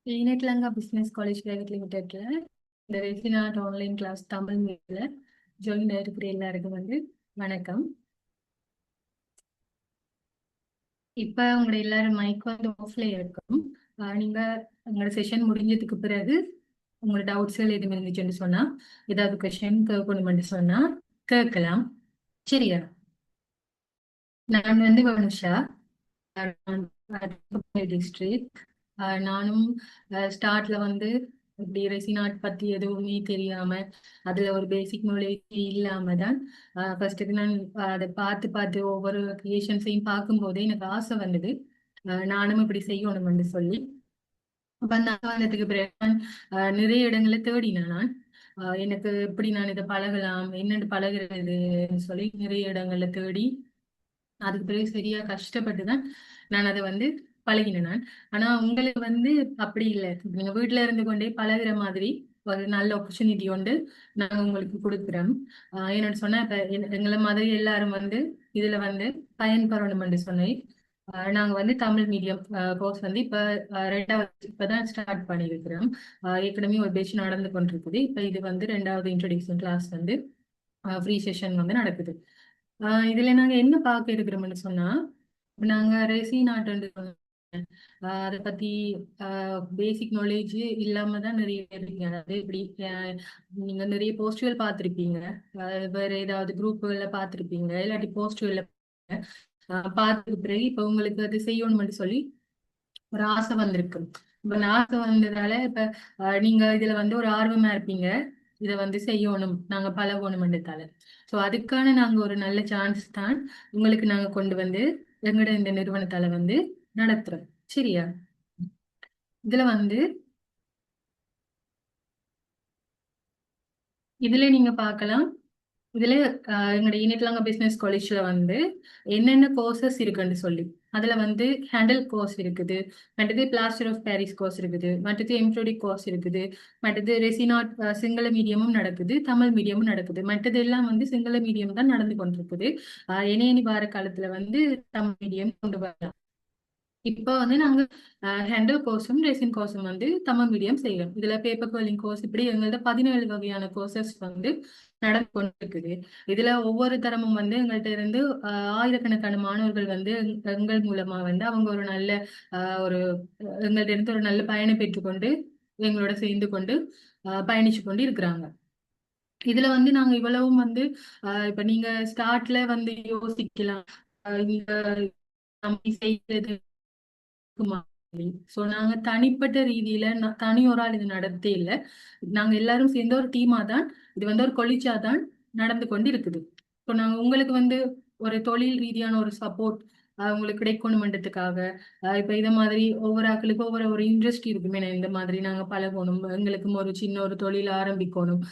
ஈனட்லங்கா business college private லிமிடெட்ல இந்த resin art online class Tamil மீட்ல join இருக்கிற எல்லாருக்கும் வணக்கம். இப்ப உங்களோட எல்லாரும் மைக் ஆஃப்ல இருக்கும். நீங்க உங்களோட செஷன் முடிஞ்சதுக்கு பிறகு உங்களோட டவுட்ஸ்கள் எதுவும் இருந்துச்சுன்னு சொன்னா, ஏதாவது கொஸ்டின் கேட்கணும்னு சொன்னா கேட்கலாம். சரியா? நான் வனுஷா டிஸ்ட்ரிக்ட். நானும் ஸ்டார்ட்ல இப்படி ரெசினாட் பத்தி எதுவுமே தெரியாம அதுல ஒரு பேசிக் நாலேஜ் இல்லாம தான் ஃபர்ஸ்ட்டுக்கு நான் அதை பார்த்து பார்த்து ஒவ்வொரு கிரியேஷன்ஸையும் பார்க்கும் போதே எனக்கு ஆசை வந்தது. நானும் இப்படி செய்யணும்னு சொல்லி அப்ப நான் வந்ததுக்கு பிறகு நான் நிறைய இடங்களை தேடினேன். நான் எனக்கு எப்படி நான் இதை பழகலாம், என்னென்னு பழகுறதுன்னு சொல்லி நிறைய இடங்கள்ல தேடி அதுக்கு பிறகு சரியா கஷ்டப்பட்டுதான் நான் அதை பழகினேன். நான் ஆனா உங்களுக்கு அப்படி இல்லை. நீங்க வீட்டுல இருந்து கொண்டே பழகுற மாதிரி ஒரு நல்ல ஆப்பர்ச்சுனிட்டி உண்டு நாங்க உங்களுக்கு கொடுக்குறோம். என்னோட சொன்னா இப்ப எங்களை மாதிரி எல்லாரும் இதுல பயன்பெறணும்னு சொன்னேன். நாங்க தமிழ் மீடியம் கோர்ஸ் இப்ப ரெண்டாவது இப்பதான் ஸ்டார்ட் பண்ணியிருக்கிறோம். ஏற்கனவே ஒரு பேச்சு நடந்து கொண்டிருக்குது. இப்ப இது ரெண்டாவது இன்ட்ரோடியூஷன் கிளாஸ் ஃப்ரீ செஷன் நடக்குது. இதுல நாங்க என்ன பார்க்க இருக்கிறோம்னு சொன்னா, நாங்க ரெசி நாட்டு அதை பத்தி பேசிக் நாலேஜ் இல்லாம தான் நிறைய பேர் இருக்கீங்க. அதாவது இப்படி நீங்க நிறைய போஸ்டுகள் பார்த்திருப்பீங்க, வேற ஏதாவது குரூப்புகள்ல பார்த்திருப்பீங்க, இல்லாட்டி போஸ்டுகள்ல பார்த்ததுக்கு பிறகு இப்ப உங்களுக்கு அது செய்யணும்னு சொல்லி ஒரு ஆசை வந்திருக்கு. இப்ப ஆசை வந்ததால இப்ப நீங்க இதுல ஒரு ஆர்வமா இருப்பீங்க, இதை செய்யணும், நாங்க பழகணும்ன்றதால. ஸோ அதுக்கான நாங்க ஒரு நல்ல சான்ஸ் தான் உங்களுக்கு நாங்க கொண்டு எங்கட இந்த நிறுவனத்தால நடத்துறோம். சரியா? இதுல இதுல நீங்க பார்க்கலாம். இதுல எங்களுடைய யூனிட்லாங்க பிசினஸ் காலேஜ்ல என்னென்ன கோர்சஸ் இருக்குன்னு சொல்லி அதுல ஹேண்டில் கோர்ஸ் இருக்குது, மற்றது பிளாஸ்டர் ஆஃப் பாரிஸ் கோர்ஸ் இருக்குது, மற்றது எம்ப்ராய்டரி கோர்ஸ் இருக்குது, மற்றது ரெசினாட் சிங்கள மீடியமும் நடக்குது, தமிழ் மீடியமும் நடக்குது. மற்றது எல்லாம் சிங்கள மீடியம் தான் நடந்து கொண்டிருக்குது. இனி வார காலத்துல தமிழ் மீடியம் கொண்டு வரலாம். இப்போ நாங்க ஹேண்டில் கோர்ஸும் ரெசின் கோர்ஸும் தமிழ் மீடியம் செய்யறோம். இதுல பேப்பர் கோலிங் கோர்ஸ் இப்படி எங்கள்ட்ட 17 வகையான கோர்சஸ் நடந்து கொண்டிருக்குது. இதுல ஒவ்வொரு தரமும் எங்கள்கிட்ட இருந்து ஆயிரக்கணக்கான மாணவர்கள் எங்கள் மூலமா அவங்க ஒரு நல்ல ஒரு எங்கள்ட்ட இருந்து ஒரு நல்ல பயணம் பெற்றுக்கொண்டு எங்களோட சேர்ந்து கொண்டு பயணிச்சு கொண்டு இருக்கிறாங்க. இதுல நாங்க இவ்வளவும் இப்ப நீங்க ஸ்டார்ட்ல யோசிக்கலாம், இந்த செய்யறது. சோ நாங்க தனிப்பட்ட ரீதியில தனி ஒரு ஆள் இது நடத்தே இல்லை. நாங்க எல்லாரும் சேர்ந்த ஒரு டீமா தான் இது ஒரு கொலிச்சா தான் நடந்து கொண்டு இருக்குது. இப்போ நாங்க உங்களுக்கு ஒரு தொழில் ரீதியான ஒரு சப்போர்ட் உங்களுக்கு கிடைக்கணும்ன்றதுக்காக இப்ப இத மாதிரி ஒவ்வொரு ஆக்களுக்கும் ஒவ்வொரு ஒரு இன்ட்ரெஸ்ட் இருக்குமே, இந்த மாதிரி நாங்க பழகணும், எங்களுக்கும் ஒரு சின்ன ஒரு தொழில் ஆரம்பிக்கணும்,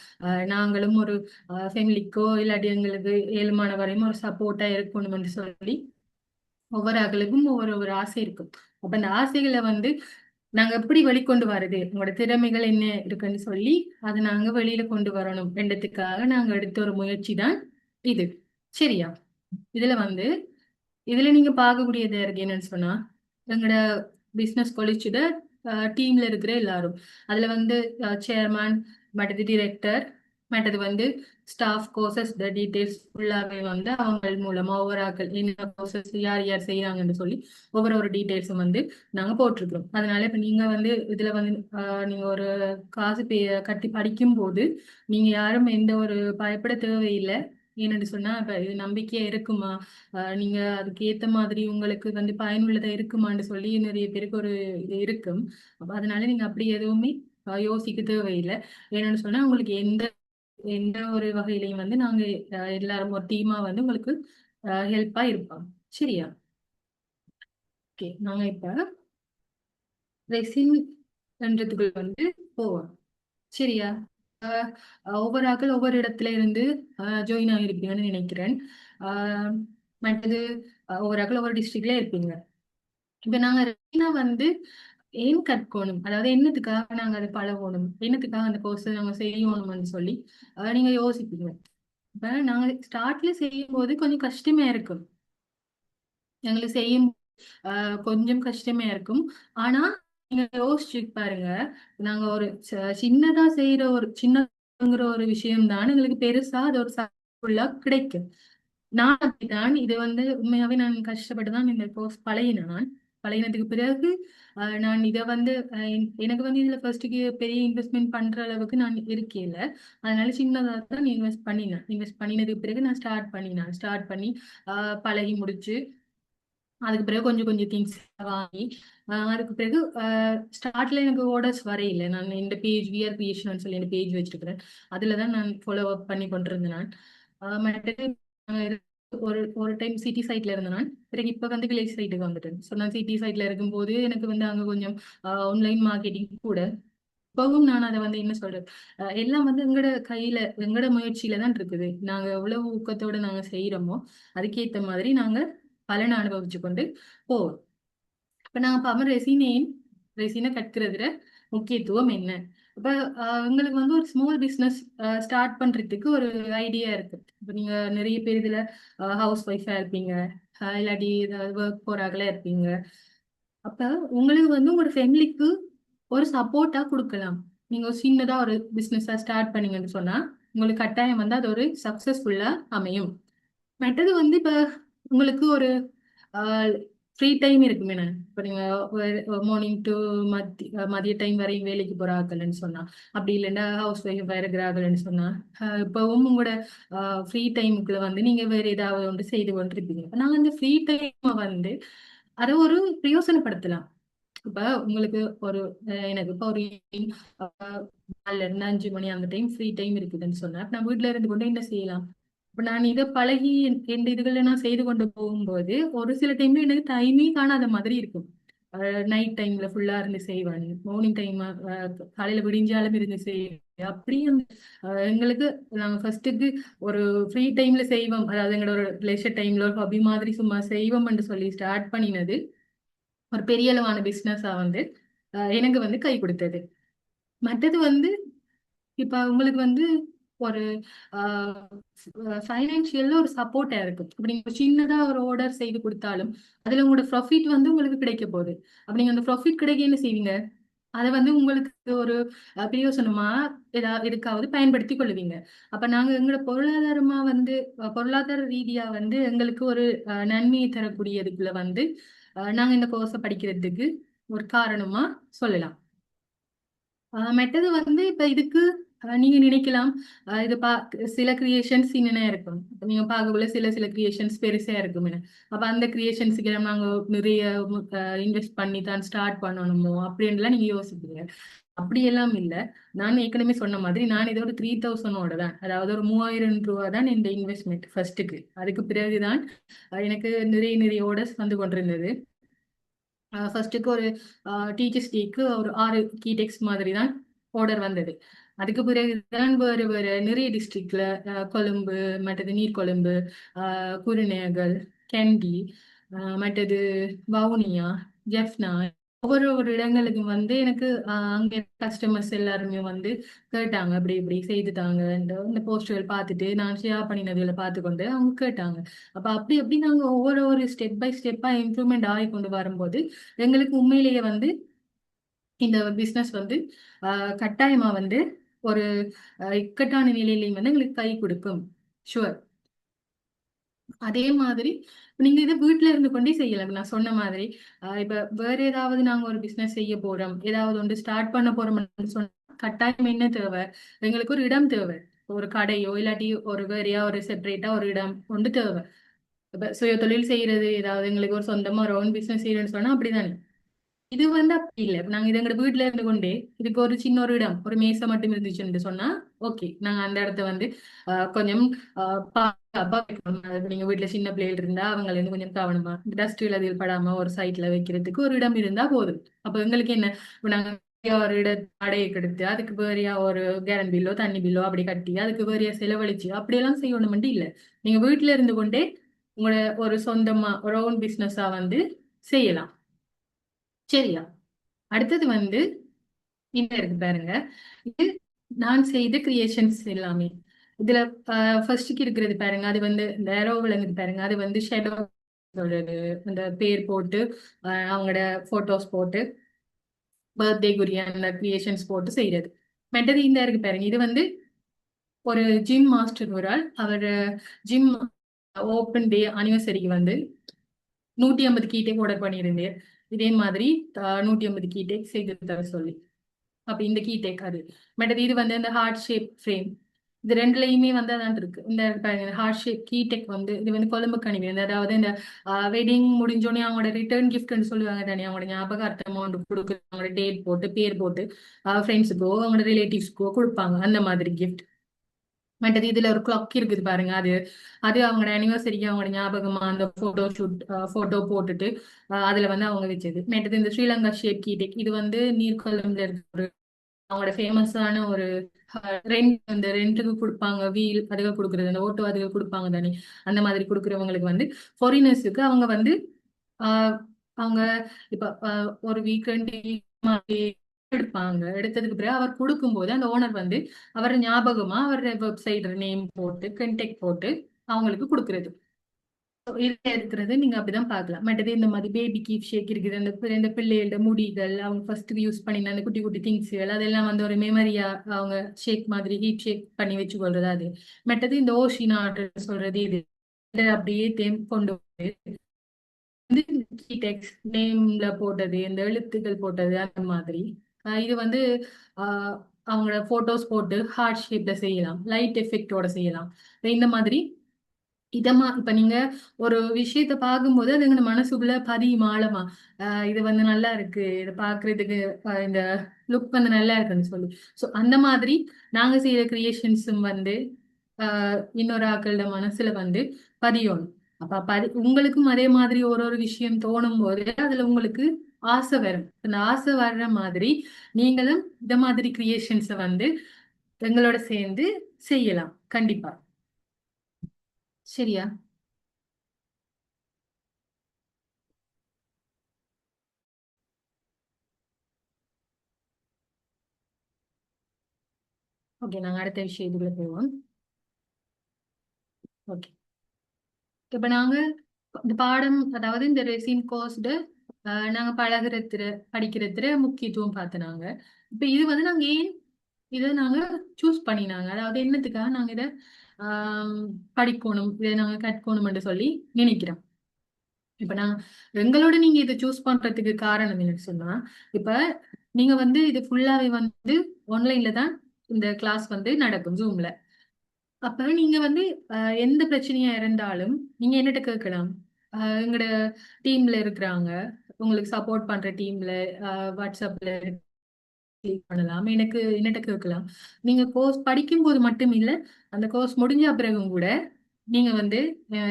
நாங்களும் ஒரு ஃபேமிலிக்கோ இல்லாட்டி எங்களுக்கு ஏழுமான வரையும் ஒரு சப்போர்ட்டா இருக்கணும்னு சொல்லி ஒவ்வொரு ஆக்களுக்கும் ஒவ்வொரு ஒரு ஆசை இருக்கும். அப்ப அந்த ஆசைகளை நாங்க எப்படி வெளிக்கொண்டு வர்றது, உங்களோட திறமைகள் என்ன இருக்குன்னு சொல்லி அதை நாங்க வெளியில கொண்டு வரணும் என்றதுக்காக நாங்க எடுத்த ஒரு முயற்சி தான் இது. சரியா? இதுல இதுல நீங்க பார்க்கக்கூடியது இருக்கு என்னன்னு சொன்னா, எங்களோட பிசினஸ் காலேஜோட டீம்ல இருக்கிற எல்லாரும் அதுல சேர்மேன், மற்றது டிரெக்டர், மற்றது ஸ்டாஃப் கோர்சஸ் டீடைல்ஸ் ஃபுல்லாவே அவங்க மூலமா ஒவ்வொரு ஆக்கள் என்ன கோர்சஸ் யார் யார் செய்யறாங்கன்னு சொல்லி ஒவ்வொரு ஒரு டீடைல்ஸும் நாங்க போட்டிருக்கிறோம். அதனால இப்ப நீங்க இதுல நீங்க ஒரு காசு கட்டி படிக்கும் போது நீங்க யாரும் எந்த ஒரு பயப்பட தேவையில்லை. ஏன்னு சொன்னா இப்ப இது நம்பிக்கையா இருக்குமா, நீங்க அதுக்கு ஏத்த மாதிரி உங்களுக்கு பயனுள்ளதா இருக்குமான்னு சொல்லி நிறைய பேருக்கு ஒரு இது இருக்கும். அதனால நீங்க அப்படி எதுவுமே யோசிக்க தேவையில்லை. என்னன்னு சொன்னா உங்களுக்கு எந்த எந்த ஒரு வகையிலையும் நாங்க எல்லாரும் ஒரு டீமா உங்களுக்கு ஹெல்ப்பா இருப்போம். சரியா? ஓகே, நாங்க இப்ப ரெசின் என்றதுக்குள்ள போவோம். சரியா? ஒவ்வொரு ஆக்கள் ஒவ்வொரு இடத்துல இருந்து ஜாயின் ஆகிருப்பீங்கன்னு நினைக்கிறேன். மற்றது ஒவ்வொரு ஆக்கள் ஒவ்வொரு டிஸ்ட்ரிக்ட்ல இருப்பீங்க. இப்ப நாங்க ரெசினா ஏன் கற்கணும், அதாவது என்னத்துக்காக நாங்க அதை பழகணும், என்னத்துக்காக அந்த கோர்ஸ் நாங்க செய்யணும்னு சொல்லி நீங்க யோசிப்பீங்க. இப்ப நாங்க ஸ்டார்ட்ல செய்யும் போது கொஞ்சம் கஷ்டமா இருக்கும், எங்களுக்கு செய்யும் கொஞ்சம் கஷ்டமா இருக்கும். ஆனா நீங்க யோசிச்சு பாருங்க. நாங்க ஒரு சின்னதா செய்யற ஒரு சின்னங்கிற ஒரு விஷயம் தான் எங்களுக்கு பெருசா அது ஒரு ஃபுல்லா கிடைக்கும். நான் அப்படித்தான். இது உண்மையாவே நான் கஷ்டப்பட்டு தான் இந்த கோர்ஸ் பழகினேன். நான் பழகினதுக்கு பிறகு நான் இதை எனக்கு இதுல ஃபர்ஸ்ட்டுக்கு பெரிய இன்வெஸ்ட்மெண்ட் பண்ற அளவுக்கு நான் இருக்கேல. அதனால சின்னதாக தான் இன்வெஸ்ட் பண்ணினேன். இன்வெஸ்ட் பண்ணினதுக்கு பிறகு நான் ஸ்டார்ட் பண்ணி பழகி முடிச்சு அதுக்கு பிறகு கொஞ்சம் கொஞ்சம் திங்ஸ் வாங்கி அதுக்கு பிறகு ஸ்டார்ட்ல எனக்கு ஆர்டர்ஸ் வரையில. நான் இந்த பேஜ் விஆர் கிரியேஷன் சொல்லி இந்த பேஜ் வச்சிருக்கிறேன். அதுல தான் நான் ஃபாலோ அப் பண்ணி கொண்டிருந்தேன். நான் மற்றது ஒரு ஒரு டைம் சிட்டி சைட்ல இருந்தேன். நான் பிறகு இப்ப வில்லேஜ் சைட்டுக்கு வந்துட்டேன். ஸோ நான் சிட்டி சைட்ல இருக்கும்போது எனக்கு அங்க கொஞ்சம் ஆன்லைன் மார்க்கெட்டிங் கூட. இப்பவும் நான் அதை என்ன சொல்றது, எல்லாம் எங்கட கையில எங்கட முயற்சியில தான் இருக்குது. நாங்க எவ்வளவு ஊக்கத்தோட நாங்க செய்யறோமோ அதுக்கேத்த மாதிரி நாங்க பலனை அனுபவிச்சு கொண்டு போவோம். இப்ப நான் பவர் ரெசினை கற்கிறதுல முக்கியத்துவம் என்ன? இப்ப உங்களுக்கு ஒரு ஸ்மால் பிசினஸ் ஸ்டார்ட் பண்றதுக்கு ஒரு ஐடியா இருக்கு. இப்ப நீங்க நிறைய பேர் இதுல ஹவுஸ் ஒய்ஃபா இருப்பீங்க, இல்லாட்டி ஏதாவது ஒர்க் போறாங்களா இருப்பீங்க. அப்ப உங்களுக்கு உங்களோட ஃபேமிலிக்கு ஒரு சப்போர்ட்டா கொடுக்கலாம். நீங்க ஒரு சின்னதா ஒரு பிசினஸா ஸ்டார்ட் பண்ணீங்கன்னு சொன்னா உங்களுக்கு கட்டாயம் அது ஒரு சக்சஸ்ஃபுல்லா அமையும். மற்றது இப்ப உங்களுக்கு ஒரு ஃப்ரீ டைம் இருக்குமே. இப்ப நீங்க மார்னிங் டு மதிய டைம் வரையும் வேலைக்கு போறாங்கன்னு சொன்னா, அப்படி இல்லைன்னா ஹவுஸ் ஒய்ஃப் இருக்கிறாங்கன்னு சொன்னா, இப்பவும் உங்களோட ஃப்ரீ டைமுக்குள்ள நீங்க வேற ஏதாவது ஒன்று செய்து கொண்டிருப்பீங்க. நாங்க அந்த ஃப்ரீ டைம் அதை ஒரு பிரயோசனப்படுத்தலாம். இப்ப உங்களுக்கு ஒரு எனக்கு இப்ப ஒரு 4 இருந்து 5 மணி அந்த டைம் ஃப்ரீ டைம் இருக்குதுன்னு சொன்னா நான் வீட்டுல இருந்து கொண்டு என்ன செய்யலாம்? இப்ப நான் இதை பழகி எந்த இதுகளை நான் செய்து கொண்டு போகும்போது ஒரு சில டைம்ல எனக்கு டைமே காணாத மாதிரி இருக்கும். நைட் டைம்ல ஃபுல்லா இருந்து செய்வேன், மார்னிங் டைம் காலையில விடிஞ்சாலும் இருந்து செய்வேன். அப்படியே எங்களுக்கு நாங்க ஃபர்ஸ்ட்டுக்கு ஒரு ஃப்ரீ டைம்ல செய்வோம், அதாவது எங்களோட ஒரு லெஷர் டைம்ல ஒரு ஹாபி மாதிரி சும்மா செய்வோம்னு சொல்லி ஸ்டார்ட் பண்ணினது ஒரு பெரிய அளவான பிசினஸா எனக்கு கை கொடுத்தது. மற்றது இப்ப உங்களுக்கு ஒரு ஃபைனான்சியல்ல ஒரு சப்போர்ட்டா இருக்கு. இப்ப நீங்க சின்னதா ஒரு ஆர்டர் செய்து கொடுத்தாலும் அதுல உங்களோட ப்ராஃபிட் உங்களுக்கு கிடைக்க போகுது. அப்ப நீங்க அந்த ப்ராஃபிட் கிடைக்க என்ன செய்வீங்க? அதை உங்களுக்கு ஒரு பிரயோசனமா ஏதாவது எதுக்காவது பயன்படுத்தி கொள்ளுவீங்க. அப்ப நாங்க எங்களோட பொருளாதாரமா பொருளாதார ரீதியா எங்களுக்கு ஒரு நன்மையை தரக்கூடியதுக்குள்ள நாங்க இந்த கோர்ஸை படிக்கிறதுக்கு ஒரு காரணமா சொல்லலாம். மெட்டது இப்ப இதுக்கு நீங்க நினைக்கலாம், இது சில கிரியேஷன்ஸ் என்னென்ன இருக்கும். நீங்க பார்க்கக்குள்ள சில சில கிரியேஷன்ஸ் பெருசா இருக்கும். அப்ப அந்த கிரியேஷன்ஸுக்கு நாங்க நிறைய இன்வெஸ்ட் பண்ணி தான் ஸ்டார்ட் பண்ணணுமோ அப்படின்லாம் நீங்க யோசிப்பீங்க. அப்படியெல்லாம் இல்லை. நான் ஏற்கனவே சொன்ன மாதிரி நான் இதோட 3000 தான், அதாவது ஒரு 3000 ரூபா தான் இந்த இன்வெஸ்ட்மெண்ட் ஃபர்ஸ்ட்டுக்கு. அதுக்கு பிறகுதான் எனக்கு நிறைய நிறைய ஆர்டர்ஸ் கொண்டிருந்தது. ஃபர்ஸ்ட்டுக்கு ஒரு டீச்சர்ஸ் டேக்கு ஒரு 6 கீ டெக்ஸ்ட் மாதிரி தான் ஆர்டர் வந்தது. அதுக்கு பிறகுதான் வேறு வேறு நிறைய டிஸ்ட்ரிக்ட்ல கொழும்பு, மற்றது நீர்கொழும்பு, குருநேகல், கெண்டி, மற்றது வவுனியா, ஜெஃப்னா, ஒவ்வொரு ஒரு இடங்களுக்கு எனக்கு அங்கே கஸ்டமர்ஸ் எல்லாருமே கேட்டாங்க, அப்படி இப்படி செய்துட்டாங்க. இந்த போஸ்டர்கள் பார்த்துட்டு நான் ஷேர் பண்ணினதுல பார்த்துக்கொண்டு அவங்க கேட்டாங்க. அப்ப அப்படி அப்படி நாங்க ஒவ்வொரு ஒரு ஸ்டெப் பை ஸ்டெப்பா இம்ப்ரூவ்மெண்ட் ஆகி கொண்டு வரும்போது எங்களுக்கு உண்மையிலேயே இந்த பிசினஸ் கட்டாயமா ஒரு இக்கட்டான நிலையிலையும் எங்களுக்கு கை கொடுக்கும். ஷுவர். அதே மாதிரி நீங்க இதை வீட்டுல இருந்து கொண்டே செய்யலாம். நான் சொன்ன மாதிரி இப்ப வேற ஏதாவது நாங்க ஒரு பிசினஸ் செய்ய போறோம், ஏதாவது ஒன்று ஸ்டார்ட் பண்ண போறோம்னு சொன்னா கட்டாயம் என்ன தேவை? எங்களுக்கு ஒரு இடம் தேவை. ஒரு கடையோ இல்லாட்டி ஒரு வேறையா ஒரு செப்பரேட்டா ஒரு இடம் ஒன்று தேவை. இப்ப சுய தொழில் செய்யறது, ஏதாவது எங்களுக்கு ஒரு சொந்தமா ஒரு ஓன் பிசினஸ் செய்யறேன்னு சொன்னா அப்படிதானே. இது அப்படி இல்லை. நாங்க இது எங்க வீட்டுல இருந்து கொண்டே இதுக்கு ஒரு சின்ன ஒரு இடம், ஒரு மேசை மட்டும் இருந்துச்சுன்னு சொன்னா ஓகே, நாங்க அந்த இடத்த கொஞ்சம் பாதுகாப்பா வைக்கணும். நீங்க வீட்டுல சின்ன பிள்ளைகள் இருந்தா அவங்களை கொஞ்சம் கவனமா டஸ்ட் அதில் படாம ஒரு சைட்ல வைக்கிறதுக்கு ஒரு இடம் இருந்தா போதும். அப்ப எங்களுக்கு என்ன, இப்ப நாங்க ஒரு இட வாடகை கெடுத்து அதுக்கு வேறையா ஒரு கேரன் பில்லோ தண்ணி பில்லோ அப்படி கட்டி அதுக்கு வேறையா செலவழிச்சு அப்படியெல்லாம் செய்யணும் இல்ல. நீங்க வீட்டுல இருந்து கொண்டே உங்களோட ஒரு சொந்தமா ஒரு ஓன் பிசினஸா செய்யலாம். சரியா? அடுத்தது இந்த இருக்கு பாருங்க. இது நான் செய்த கிரியேஷன்ஸ் எல்லாமே. இதுல ஃபர்ஸ்ட்க்கு இருக்கிறது பாருங்க, அது இந்த ஏரோ விளங்குது பாருங்க, அது ஷேடோ சொல்றது, அந்த பேர் போட்டு அவங்களோட போட்டோஸ் போட்டு பர்த்டேக்குரிய அந்த கிரியேஷன்ஸ் போட்டு செய்யறது. மெட்டது இந்த இருக்கு பாருங்க, இது வந்து ஒரு ஜிம் மாஸ்டர் ஒரு ஆள், அவர் ஜிம் ஓப்பன் டே அனிவர்சரிக்கு வந்து 150 கீ டேக் ஆர்டர் பண்ணியிருந்தேன். இதே மாதிரி 150 கீ டேக் செய்து தர சொல்லி. அப்ப இந்த கீ டேக் அது. பட் இது வந்து இந்த ஹார்ட் ஷேப் ஃப்ரேம், இது ரெண்டுலயுமே வந்து அதான் இருக்கு. இந்த ஹார்ட் ஷேப் கீ டேக் வந்து இது வந்து கொழும்பு கணிவு, அதாவது இந்த வெட்டிங் முடிஞ்சோடனே அவங்களோட ரிட்டர்ன் கிஃப்ட்னு சொல்லுவாங்க தானே, அவங்களோட ஞாபகார்த்தமா ஒன்று கொடுக்கு, அவங்களோட டேட் போட்டு பேர் போட்டு ஃப்ரெண்ட்ஸுக்கோ அவங்களோட ரிலேட்டிவ்ஸ்க்கோ கொடுப்பாங்க, அந்த மாதிரி கிஃப்ட். மற்றது இதுல ஒரு கிளாக் இருக்குது பாருங்க, அது அது அவங்களோட அனிவர்சரிக்கு அவங்களோட ஞாபகமா அந்த போட்டோ ஷூட் போட்டோ போட்டுட்டு அதுல வந்து அவங்க வச்சது. மற்றது இந்த ஸ்ரீலங்கா ஷேப் கீடெக், இது வந்து நீர்கொழும்புல இருக்கிற அவங்களோட ஃபேமஸான ஒரு ரெண்ட், அந்த ரெண்ட்டுக்கு கொடுப்பாங்க, வீல் அதுக்கு கொடுக்குறது, அந்த ஓட்டோ அதுக்கு கொடுப்பாங்க தானே, அந்த மாதிரி கொடுக்குறவங்களுக்கு வந்து ஃபாரினர்ஸுக்கு அவங்க வந்து ஆஹ் அவங்க இப்ப ஒரு வீக்கெண்ட் எடுப்பாங்க. எடுத்ததுக்கு பிறகு அவர் கொடுக்கும்போது அந்த ஓனர் வந்து அவர் ஞாபகமா அவர் வெப்சைட் நேம் போட்டு கண்டெக்ட் போட்டு அவங்களுக்கு கொடுக்கறது. இதுல இருக்கிறது நீங்க அப்படிதான் பார்க்கலாம். மற்றது இந்த மாதிரி பேபி கீப் ஷேக் இருக்குது, அந்த இந்த பிள்ளைகளோட முடிகள் அவங்க ஃபர்ஸ்ட் யூஸ் பண்ணின அந்த குட்டி குட்டி திங்ஸ்கள் அதெல்லாம் வந்து ஒரு மெமரியா அவங்க ஷேக் மாதிரி ஹீப் ஷேக் பண்ணி வச்சு கொள்றது அது. மற்றது இந்த ஓஷினா சொல்றது இது, இதை அப்படியே கொண்டு வந்து டெக்ஸ்ட் நேம்ல போட்டது, இந்த எழுத்துக்கள் போட்டது, அந்த மாதிரி இது வந்து ஆஹ் அவங்களோட போட்டோஸ் போட்டு ஹார்ட் ஷேப்ல செய்யலாம், லைட் எஃபெக்டோட செய்யலாம். இந்த மாதிரி இதமா இப்ப நீங்க ஒரு விஷயத்த பார்க்கும்போது அது எங்க மனசுக்குள்ள பதியும் ஆழமா. இது வந்து நல்லா இருக்கு, இதை பாக்குறதுக்கு இந்த லுக் வந்து நல்லா இருக்குன்னு சொல்லி. ஸோ அந்த மாதிரி நாங்க செய்யற கிரியேஷன்ஸும் வந்து இன்னொரு ஆக்களோட மனசுல வந்து பதியணும். அப்ப உங்களுக்கும் அதே மாதிரி ஒரு ஒரு விஷயம் தோணும் போது அதுல உங்களுக்கு ஆசை வரும். அந்த ஆசை வர்ற மாதிரி நீங்களும் இந்த மாதிரி கிரியேஷன்ஸை வந்து எங்களோட சேர்ந்து செய்யலாம் கண்டிப்பா. சரியா? ஓகே, நாங்க அடுத்த விஷயத்துக்குள்ள போவோம். ஓகே, இப்ப நாங்க இந்த பாடம், அதாவது இந்த ரெசின் கோர்ஸ்டு நாங்க பழகுறதுல படிக்கிறதுல முக்கியத்துவம் பார்த்தினாங்க. இப்ப இது வந்து நாங்க ஏன் இதை நாங்க சூஸ் பண்ணினாங்க, அதாவது என்னத்துக்காக நாங்க இதை ஆஹ் படிக்கணும், இதை நாங்க கற்கணும்னு சொல்லி நினைக்கிறோம். இப்ப நான் எங்களோட நீங்க இதை சூஸ் பண்றதுக்கு காரணம் என்னன்னு சொன்னா, இப்ப நீங்க வந்து இது ஃபுல்லாவே வந்து ஆன்லைன்ல தான் இந்த கிளாஸ் வந்து நடக்கும், ஜூம்ல. அப்ப நீங்க வந்து எந்த பிரச்சனையா இருந்தாலும் நீங்க என்னட்ட கேட்கலாம். எங்களோட டீம்ல இருக்கிறாங்க, உங்களுக்கு சப்போர்ட் பண்ற டீம்ல வாட்ஸ்அப்ல பண்ணலாம், எனக்கு என்னட்ட கேட்கலாம். நீங்க கோர்ஸ் படிக்கும் போது மட்டும் இல்ல, அந்த கோர்ஸ் முடிஞ்ச பிறகும் கூட நீங்க வந்து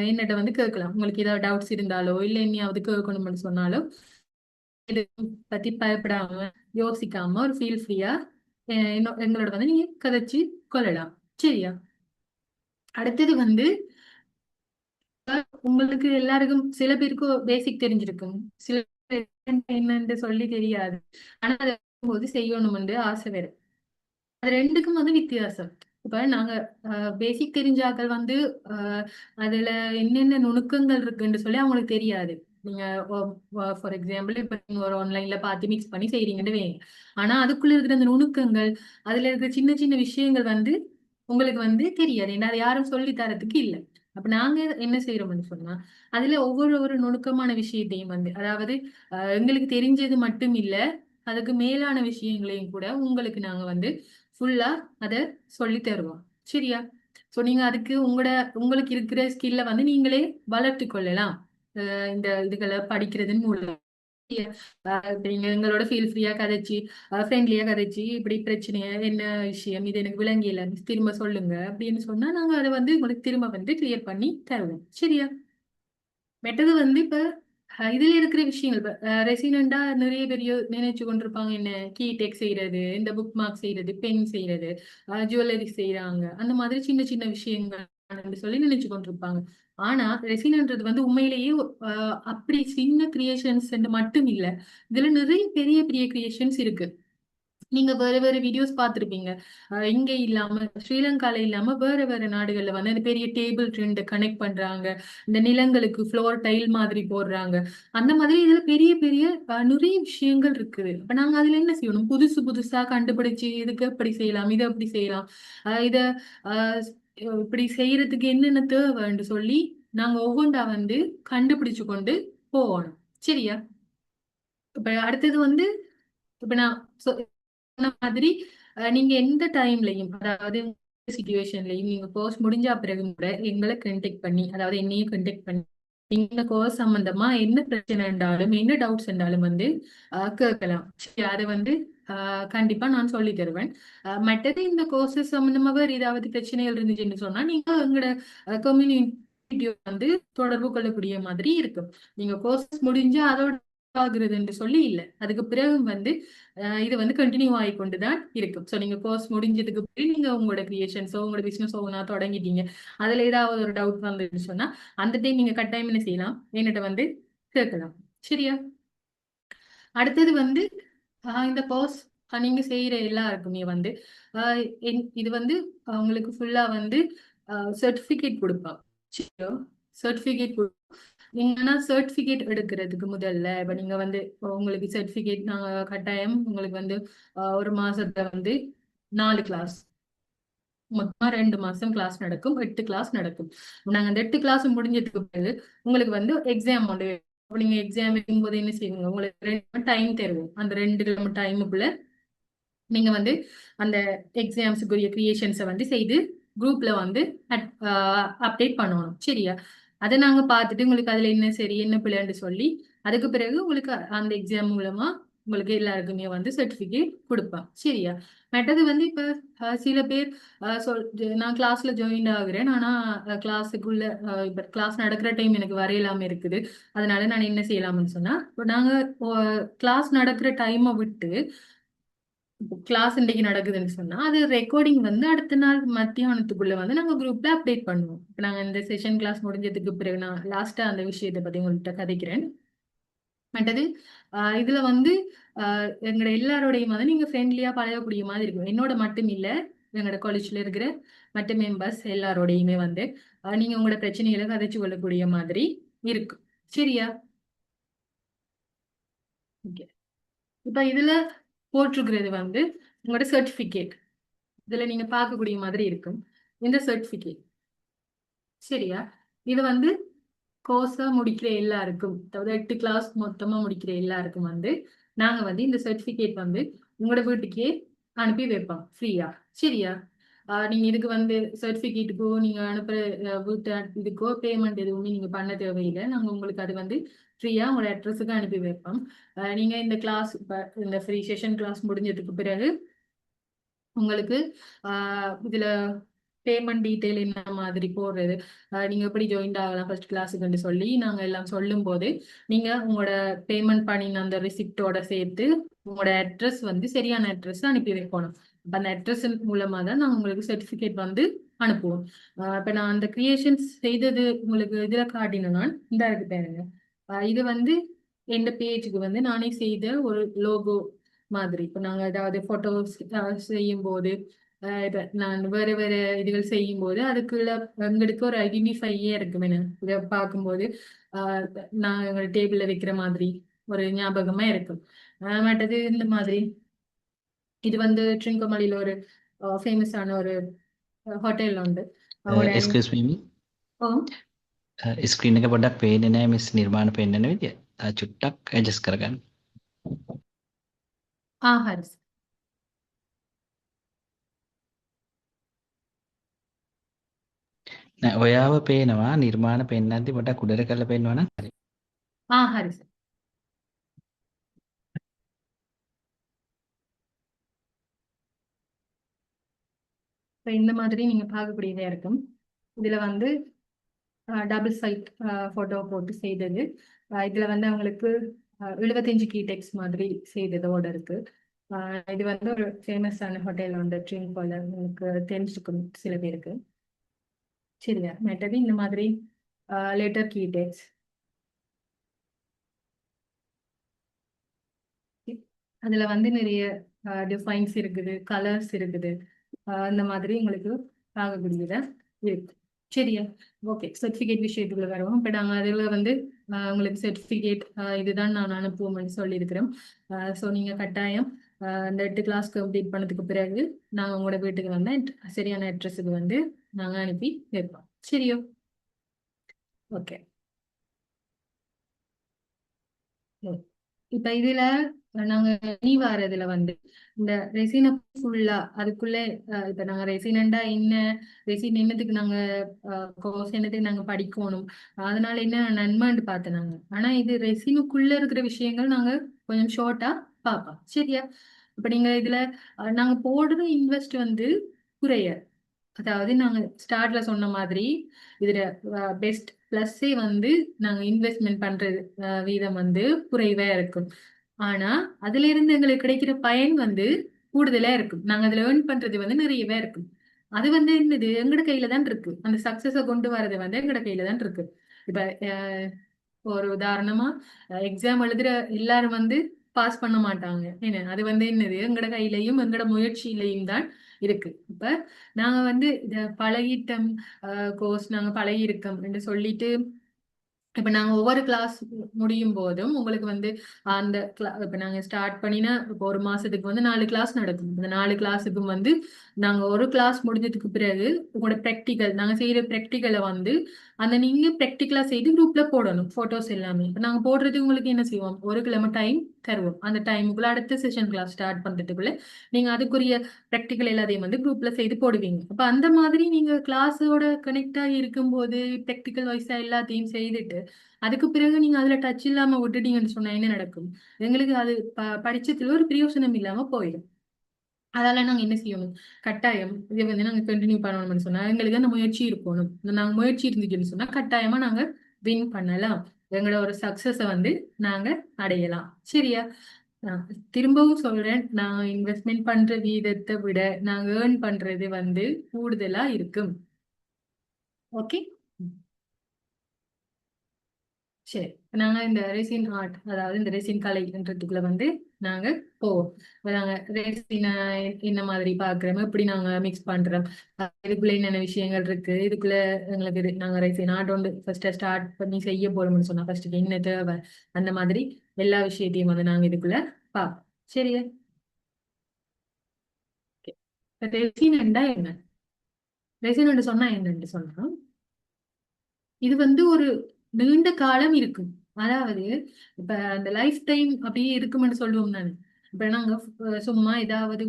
என்னட்ட வந்து கேட்கலாம். உங்களுக்கு ஏதாவது டவுட்ஸ் இருந்தாலோ இல்ல இனியாவது கேட்கணும்னு சொன்னாலோ இது பத்தி பயப்படாம யோசிக்காம ஒரு ஃபீல் ஃப்ரீயா எங்களோட வந்து நீங்க கதைச்சு கொள்ளலாம். சரியா? அடுத்தது வந்து உங்களுக்கு எல்லாருக்கும் சில பேருக்கு பேசிக் தெரிஞ்சிருக்கும், சில பேருக்கு என்னன்னு சொல்லி தெரியாது. ஆனா அதை போது செய்யணும்னு ஆசை வரும். அது ரெண்டுக்கும் வந்து வித்தியாசம். இப்ப நாங்க பேசிக் தெரிஞ்சாக்கள் வந்து அஹ் அதுல என்னென்ன நுணுக்கங்கள் இருக்குன்னு சொல்லி அவங்களுக்கு தெரியாது. நீங்க ஃபார் எக்ஸாம்பிள் இப்ப நீங்க ஒரு ஆன்லைன்ல பார்த்து மிக்ஸ் பண்ணி செய்றீங்கன்னு வைங்க. ஆனா அதுக்குள்ள இருக்கிற அந்த நுணுக்கங்கள், அதுல இருக்கிற சின்ன சின்ன விஷயங்கள் வந்து உங்களுக்கு வந்து தெரியாது, ஏன்னா அது யாரும் சொல்லி தரதுக்கு இல்லை. அப்ப நாங்க என்ன செய்யறோம்னு சொன்னா, அதுல ஒவ்வொரு ஒரு நுணுக்கமான விஷயத்தையும் வந்து, அதாவது எங்களுக்கு தெரிஞ்சது மட்டும் இல்ல, அதுக்கு மேலான விஷயங்களையும் கூட உங்களுக்கு நாங்க வந்து ஃபுல்லா அதை சொல்லி தருவோம். சரியா? சோ நீங்க அதுக்கு உங்களுக்கு இருக்கிற ஸ்கில்ல வந்து நீங்களே வளர்த்து கொள்ளலாம் இந்த இதுகளை படிக்கிறதன் மூலம். இப்ப நீங்க எங்களோட ஃபீல் ஃப்ரீயா கதைச்சு ஃப்ரெண்ட்லியா கதைச்சு இப்படி பிரச்சனைய என்ன விஷயம் இது எனக்கு விளங்கியல திரும்ப சொல்லுங்க அப்படின்னு சொன்னா நாங்க அதை வந்து உங்களுக்கு திரும்ப வந்து கிளியர் பண்ணி தருவோம். சரியா? மெட்டது வந்து இப்ப இதுல இருக்கிற விஷயங்கள் இப்ப ரெசினண்டா நிறைய பேர் நினைச்சு கொண்டிருப்பாங்க, என்ன கீ டெக் செய்யறது, இந்த புக் மார்க் செய்யறது, பென் செய்யறது, ஜுவல்லரி செய்யறாங்க, அந்த மாதிரி சின்ன சின்ன விஷயங்கள் சொல்லி நினைச்சு கொண்டிருப்பாங்க. ஆனா ரெசினன்றது வந்து உண்மையிலேயே அப்படி சின்ன கிரியேஷன்ஸ் மட்டும் இல்ல, இதுல நிறைய பெரிய பெரிய கிரியேஷன்ஸ் இருக்கு. நீங்க வேற வேற வீடியோஸ் பார்த்திருப்பீங்க. இங்க இல்லாம ஸ்ரீலங்கால இல்லாம வேற வேற நாடுகள்ல வந்து அந்த பெரிய டேபிள் ட்ரெண்ட் கனெக்ட் பண்றாங்க. இந்த நிலங்களுக்கு ஃப்ளோர் டைல் மாதிரி போடுறாங்க. அந்த மாதிரி இதுல பெரிய பெரிய நிறைய விஷயங்கள் இருக்குது. அப்ப நாங்க அதுல என்ன செய்யணும்? புதுசு புதுசா கண்டுபிடிச்சு இதுக்கு எப்படி செய்யலாம், இதை எப்படி செய்யலாம், இத ஆஹ் இப்படி செய்யறதுக்கு என்னென்ன தேவைன்னு சொல்லி நாங்க ஒவ்வொன்றா வந்து கண்டுபிடிச்சு கொண்டு போகணும். சரியா? இப்ப அடுத்தது வந்து இப்ப நான் சொன்ன மாதிரி நீங்க எந்த டைம்லயும், அதாவது சுச்சுவேஷன்லயும் நீங்க கோர்ஸ் முடிஞ்ச பிறகு கூட எங்களை கண்டெக்ட் பண்ணி, அதாவது என்னையும் கண்டெக்ட் பண்ணி இந்த கோர்ஸ் சம்பந்தமா என்ன பிரச்சனை இருந்தாலும் என்ன டவுட்ஸ் இருந்தாலும் வந்து கேட்கலாம். சரி, அதை வந்து கண்டிப்பா நான் சொல்லி தருவேன். மற்றது இந்த கோர்சஸ் சம்பந்தமா வேறு ஏதாவது பிரச்சனைகள் இருந்துச்சுன்னு சொன்னா நீங்க எங்களோட கம்யூனிட்டி வந்து தொடர்பு கொள்ளக்கூடிய மாதிரி இருக்கும். நீங்க கோர்ஸ் முடிஞ்சா அதோட ஆகுறது என்று சொல்லி இல்லை, அதுக்கு பிறகு வந்து இது வந்து கண்டினியூ ஆகிக்கொண்டுதான் இருக்கும். ஸோ நீங்க கோர்ஸ் முடிஞ்சதுக்கு பிறகு நீங்க உங்களோட கிரியேஷன்ஸோ உங்களோட பிசினஸோ ஒன்றா தொடங்கிட்டீங்க, அதுல ஏதாவது ஒரு டவுட் வந்துன்னு சொன்னா அந்த டைம் நீங்க கட்டாயம் என்ன செய்யலாம், என்கிட்ட வந்து கேட்கலாம். சரியா? அடுத்தது வந்து இந்த கோர்ஸ் நீங்க செய்யற எல்லாருக்குமே வந்து இது வந்து உங்களுக்கு ஃபுல்லா வந்து சர்டிபிகேட் கொடுப்பாங்க. சரியா? சர்டிபிகேட் நீங்கன்னா சர்டிபிகேட் எடுக்கிறதுக்கு முதல்ல இப்ப நீங்க வந்து உங்களுக்கு சர்டிபிகேட் நாங்க கட்டாயம் உங்களுக்கு வந்து ஒரு மாசத்துல வந்து 4 கிளாஸ், மொத்தமா 2 மாசம் கிளாஸ் நடக்கும், 8 கிளாஸ் நடக்கும். நாங்க அந்த 8 கிளாஸ் முடிஞ்சதுக்கு பிறகு உங்களுக்கு வந்து எக்ஸாம் வந்து நீங்க எக்ஸாம் போது என்ன செய்வீங்க, உங்களுக்கு 2 டைம் தருவோம். அந்த 2 டைமுக்குள்ள நீங்க வந்து அந்த எக்ஸாம்ஸுக்குரிய கிரியேஷன்ஸை வந்து செய்து குரூப்ல வந்து அப்டேட் பண்ணணும். சரியா? அதை நாங்க பார்த்துட்டு உங்களுக்கு அதுல என்ன சரி என்ன பிள்ளைன்னு சொல்லி அதுக்கு பிறகு உங்களுக்கு அந்த எக்ஸாம் மூலமா உங்களுக்கு எல்லாருக்குமே வந்து சர்டிபிகேட் கொடுப்பேன். சரியா? மற்றது வந்து இப்ப சில பேர் நான் கிளாஸ்ல ஜாயின் ஆகுறேன், ஆனா கிளாஸுக்குள்ள இப்ப கிளாஸ் நடக்கிற டைம் எனக்கு வரையலாம இருக்குது. அதனால நான் என்ன செய்யலாம்னு சொன்னா, இப்போ நாங்க கிளாஸ் நடக்கிற டைமை விட்டு கிளாஸ் இன்றைக்கு நடக்குதுன்னு சொன்னா அது ரெக்கார்டிங் வந்து அடுத்த நாள் மத்தியானத்துக்குள்ள வந்து நாங்க குரூப்ல அப்டேட் பண்ணுவோம். இப்ப நாங்க இந்த செஷன் கிளாஸ் முடிஞ்சதுக்கு பிறகு நான் லாஸ்டா அந்த விஷயத்தை பத்தி உங்கள்கிட்ட கதைக்கிறேன். மற்றது இதுல வந்து எங்களோட எல்லாரோடையும் வந்து நீங்க ஃப்ரெண்ட்லியா பழகக்கூடிய மாதிரி இருக்கும். என்னோட மட்டும் இல்ல, எங்களோட காலேஜ்ல இருக்கிற மற்ற மெம்பர்ஸ் எல்லாரோடையுமே வந்து நீங்க உங்களோட பிரச்சனைகளை கதைச்சு கொள்ளக்கூடிய மாதிரி இருக்கும். சரியா? ஓகே. இப்ப இதுல போட்டிருக்கிறது வந்து உங்களோட சர்டிபிகேட். இதுல நீங்க பார்க்கக்கூடிய மாதிரி இருக்கும் இந்த சர்டிபிகேட். சரியா? இது வந்து கோர்ஸா முடிக்கிற எல்லாருக்கும், அதாவது 8 கிளாஸ் மொத்தமா முடிக்கிற எல்லாருக்கும் வந்து நாங்க வந்து இந்த சர்டிபிகேட் வந்து உங்களோட வீட்டுக்கே அனுப்பி வைப்போம் ஃப்ரீயா. சரியா? நீங்க இதுக்கு வந்து சர்டிபிகேட்டுக்கோ நீங்க அனுப்புற வீட்டு இதுக்கோ பேமெண்ட் எதுவுமே நீங்க பண்ண தேவையில்லை. நாங்க உங்களுக்கு அது வந்து ஃப்ரீயா உங்களோட அட்ரஸுக்கு அனுப்பி வைப்போம். நீங்க இந்த கிளாஸ் இந்த ஃப்ரீ செஷன் கிளாஸ் முடிஞ்சதுக்கு பிறகு உங்களுக்கு இதுல பேமெண்ட் டீட்டெயில் என்ன மாதிரி போடுறது, நீங்க எப்படி ஜாயின் ஆகலாம் ஃபர்ஸ்ட் கிளாஸுக்குன்னு சொல்லி நாங்க எல்லாம் சொல்லும் போது நீங்க உங்களோட பேமெண்ட் பண்ணின அந்த ரிசிப்டோட சேர்த்து உங்களோட அட்ரஸ் வந்து சரியான அட்ரஸ் அனுப்பி வைக்கணும். அப்ப அந்த அட்ரஸ் மூலமா தான் நாங்க உங்களுக்கு சர்டிபிகேட் வந்து அனுப்புவோம். இப்ப நான் அந்த கிரியேஷன்ஸ் செய்தது உங்களுக்கு இதுல காட்டினா இந்த இருக்கு பாருங்க. இது வந்து எந்த பேஜுக்கு வந்து நானே செய்த ஒரு லோகோ மாதிரி. இப்ப நாங்க ஏதாவது போட்டோஸ் செய்யும் போது இப்ப நான் வேற வேற இதுகள் செய்யும் போது அதுக்குள்ள எங்களுக்கு ஒரு ஐடென்டிஃபையே இருக்கும். என்ன இதை பார்க்கும்போது ஆஹ் நான் எங்க டேபிள்ல வைக்கிற மாதிரி ஒரு ஞாபகமா இருக்கும். மற்றது இந்த மாதிரி இது வந்து ட்ரிங்கமலில ஒரு ஃபேமஸான ஒரு ஹோட்டல் உண்டு. அவங்களோட එක්ස්කියුස් මී ஓ ස්ක්‍රීන් එක පොඩ්ඩක් පේන්නේ නැහැ මිස් නිර්මාණ පෙන්වන විදිය. චුට්ටක් ඇඩ්ජස්ට් කරගන්න. ஹரிஸ். නෑ ඔයාව පේනවා නිර්මාණ පෙන්වද්දි පොඩ්ඩක් උඩට කරලා පෙන්වනවා නම් හරි. ஹரிஸ். இப்ப இந்த மாதிரி நீங்க பார்க்கக்கூடியதா இருக்கும். இதுல வந்து டபுள் சைட் போட்டோ போட்டு செய்தது. இதுல வந்து அவங்களுக்கு 75 கீ டெக்ஸ்ட் மாதிரி செய்ததோட இருக்கு. இது வந்து ஒரு ஃபேமஸான ஹோட்டல் உண்டு ட்ரீம் போல, உங்களுக்கு தெரிஞ்சுக்கும் சில பேருக்கு. சரியா? மற்றது இந்த மாதிரி லெட்டர் கீ டெக்ஸ்ட், அதுல வந்து நிறைய டிஃபைன்ஸ் இருக்குது, கலர்ஸ் இருக்குது. இந்த மாதிரி உங்களுக்கு பார்க்கக்கூடியதா இருக்கு. சரியா? ஓகே, சர்டிஃபிகேட் விஷயத்துக்குள்ள வருவோம். இப்போ நாங்கள் அதில் வந்து உங்களுக்கு சர்டிஃபிகேட் இதுதான் நான் அனுப்புவோம்னு சொல்லியிருக்கிறோம். ஸோ நீங்கள் கட்டாயம் அந்த 8 கிளாஸ் கம்ப்ளீட் பண்ணதுக்கு பிறகு நாங்கள் உங்களோட வீட்டுக்கு வந்து சரியான அட்ரஸுக்கு வந்து நாங்கள் அனுப்பி வைப்போம். சரியோ? ஓகே. இப்ப இதுல நாங்க இனி வாரதுல வந்து இந்த ரெசினை ஃபுல்லா அதுக்குள்ள இப்ப நாங்க ரெசினண்டா என்ன, ரெசின் என்னத்துக்கு நாங்க கோர்ஸ் என்னத்துக்கு நாங்க படிக்கணும், அதனால என்ன நன்மைன்னு பார்த்தோம் நாங்க. ஆனா இது ரெசினுக்குள்ள இருக்கிற விஷயங்கள் நாங்க கொஞ்சம் ஷார்ட்டா பார்ப்போம். சரியா? இப்ப நீங்க இதுல நாங்க போடுற இன்வெஸ்ட் வந்து குறைய, அதாவது நாங்க ஸ்டார்ட்ல சொன்ன மாதிரி இதுல பெஸ்ட் பிளஸ்ஸே வந்து நாங்க இன்வெஸ்ட்மெண்ட் பண்ற வீதம் வந்து குறைவா இருக்கும். ஆனா அதுல இருந்து எங்களுக்கு கிடைக்கிற பயன் வந்து கூடுதலா இருக்கும். நாங்க அதுல ஏர்ன் பண்றது வந்து நிறையவே இருக்கும். அது வந்து என்னது எங்கட கையில தான் இருக்கு. அந்த சக்சஸ கொண்டு வரது வந்து எங்கட கையில தான் இருக்கு. இப்ப அஹ், ஒரு உதாரணமா எக்ஸாம் எழுதுற எல்லாரும் வந்து பாஸ் பண்ண மாட்டாங்க. என்ன அது வந்து என்னது எங்கட கையிலையும் எங்கட முயற்சியிலையும் தான் இருக்கு. இப்ப நாங்க வந்து இத பழகிட்டோம், கோர்ஸ் நாங்க பழகி இருக்கோம் என்று சொல்லிட்டு இப்ப நாங்க ஒவ்வொரு கிளாஸ் முடியும் போதும் உங்களுக்கு வந்து அந்த இப்ப நாங்க ஸ்டார்ட் பண்ணினா இப்போ ஒரு மாசத்துக்கு வந்து 4 கிளாஸ் நடக்கும். இந்த 4 கிளாஸுக்கும் வந்து நாங்க ஒரு கிளாஸ் முடிஞ்சதுக்கு பிறகு உங்களோட ப்ராக்டிக்கல் நாங்க செய்யற ப்ராக்டிக்கலை வந்து அந்த நீங்க ப்ராக்டிக்கலா செய்து குரூப்ல போடணும் போட்டோஸ் எல்லாமே. இப்ப நாங்க போடுறது உங்களுக்கு என்ன செய்வோம், ஒரு கிழமை டைம் தருவோம். அந்த டைமுக்குள்ள அடுத்த செஷன் கிளாஸ் ஸ்டார்ட் பண்றதுக்குள்ள நீங்க அதுக்குரிய ப்ராக்டிக்கல் எல்லாத்தையும் வந்து குரூப்ல செய்து போடுவீங்க. அப்ப அந்த மாதிரி நீங்க கிளாஸோட கனெக்ட் ஆகி இருக்கும்போது ப்ராக்டிக்கல் வைஸா எல்லாத்தையும் செய்துட்டு அதுக்கு பிறகு நீங்க அதுல டச் இல்லாம விட்டுட்டீங்கன்னு சொன்னா என்ன நடக்கும், எங்களுக்கு அது படிச்சதுல ஒரு பிரயோசனம் இல்லாம போயிடும். அதால நாங்க என்ன செய்யணும், கட்டாயம் இதை வந்து நாங்க கண்டினியூ பண்ணணும்னு சொன்னா எங்களுக்கு அந்த முயற்சி இருக்கணும். நாங்க முயற்சி இருந்துச்சுன்னு சொன்னா கட்டாயமா நாங்க வின் பண்ணலாம். எங்களோட ஒரு சக்சஸ வந்து நாங்க அடையலாம். சரியா? நான் திரும்பவும் சொல்றேன், நான் இன்வெஸ்ட்மெண்ட் பண்ற வீதத்தை விட நாங்க ஏர்ன் பண்றது வந்து கூடுதலா இருக்கும். ஓகே, சரி. நாங்க இந்த ரெசின் ஆர்ட், அதாவது இந்த ரெசின் கலைன்றதுக்குள்ள வந்து நாங்க போவோம். இப்ப நாங்க ரெசினை என்ன மாதிரி பாக்குறோம், எப்படி நாங்க மிக்ஸ் பண்றோம், இதுக்குள்ள என்னென்ன விஷயங்கள் இருக்கு, இதுக்குள்ள எங்களுக்கு நாங்க ரெசின் ஆர்ட் ஒன்று ஃபர்ஸ்ட் ஸ்டார்ட் பண்ணி செய்ய போறோம்னு சொன்னா ஃபர்ஸ்ட் என்ன தேவை, அந்த மாதிரி எல்லா விஷயத்தையும் வந்து நாங்க இதுக்குள்ள பார்ப்போம். சரியா? ரெசின் என்ன, ரெசின் சொன்னா என்னன்னு சொன்னா இது வந்து ஒரு நீண்ட காலம் இருக்கும். அதாவது இப்ப அந்த லைஃப் டைம் அப்படியே இருக்கும்னு சொல்லுவோம் நான். இப்ப நாங்க சும்மா ஏதாவது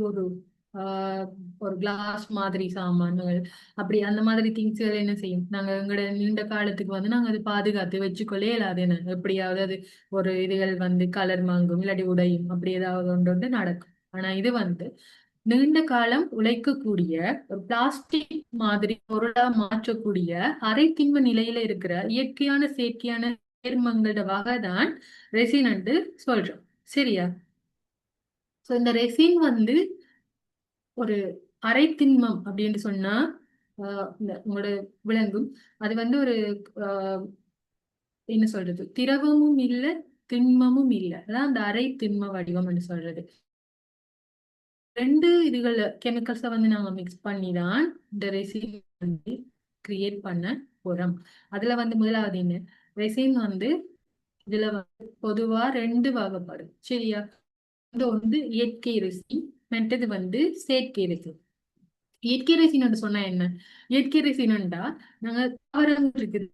ஆஹ் ஒரு கிளாஸ் மாதிரி சாமான்கள் அப்படி அந்த மாதிரி திங்ஸ்கள் என்ன செய்யும், நாங்க எங்களோட நீண்ட காலத்துக்கு வந்து நாங்க அதை பாதுகாத்து வச்சுக்கொள்ளே இல்லாது. என்ன எப்படியாவது அது ஒரு இதுகள் வந்து கலர் மாங்கும் இல்லாட்டி உடையும் அப்படி ஏதாவது ஒன்று வந்து நடக்கும். ஆனா இது வந்து நீண்ட காலம் உழைக்கக்கூடிய ஒரு பிளாஸ்டிக் மாதிரி பொருளா மாற்றக்கூடிய அரை திண்ம நிலையில இருக்கிற இயற்கையான செயற்கையான சேர்மங்களோட வகை தான் ரெசின் சொல்றோம். சரியா? சோ இந்த ரெசின் வந்து ஒரு அரை திண்மம் அப்படின்னு சொன்னா இந்த உங்களோட விளங்கும். அது வந்து ஒரு ஆஹ் என்ன சொல்றது, திரவமும் இல்லை திண்மமும் இல்லை, அதான் அந்த அரை திண்ம வடிவம் சொல்றது. ரெண்டு இதுகள் கெமிக்கல்ஸை வந்து நாங்க மிக்ஸ் பண்ணி தான் இந்த ரெசின் வந்து கிரியேட் பண்ண போறோம். அதுல வந்து முதலாவது என்ன, ரெசின் வந்து இதுல வந்து பொதுவா ரெண்டு வகைப்படும். சரியா? இது வந்து இயற்கை ரெசின், மற்றது வந்து செயற்கை ரெசின். இயற்கை ரெசின் சொன்னா என்ன, இயற்கை ரெசின்டா நாங்க தாவரங்கள் இருக்குது,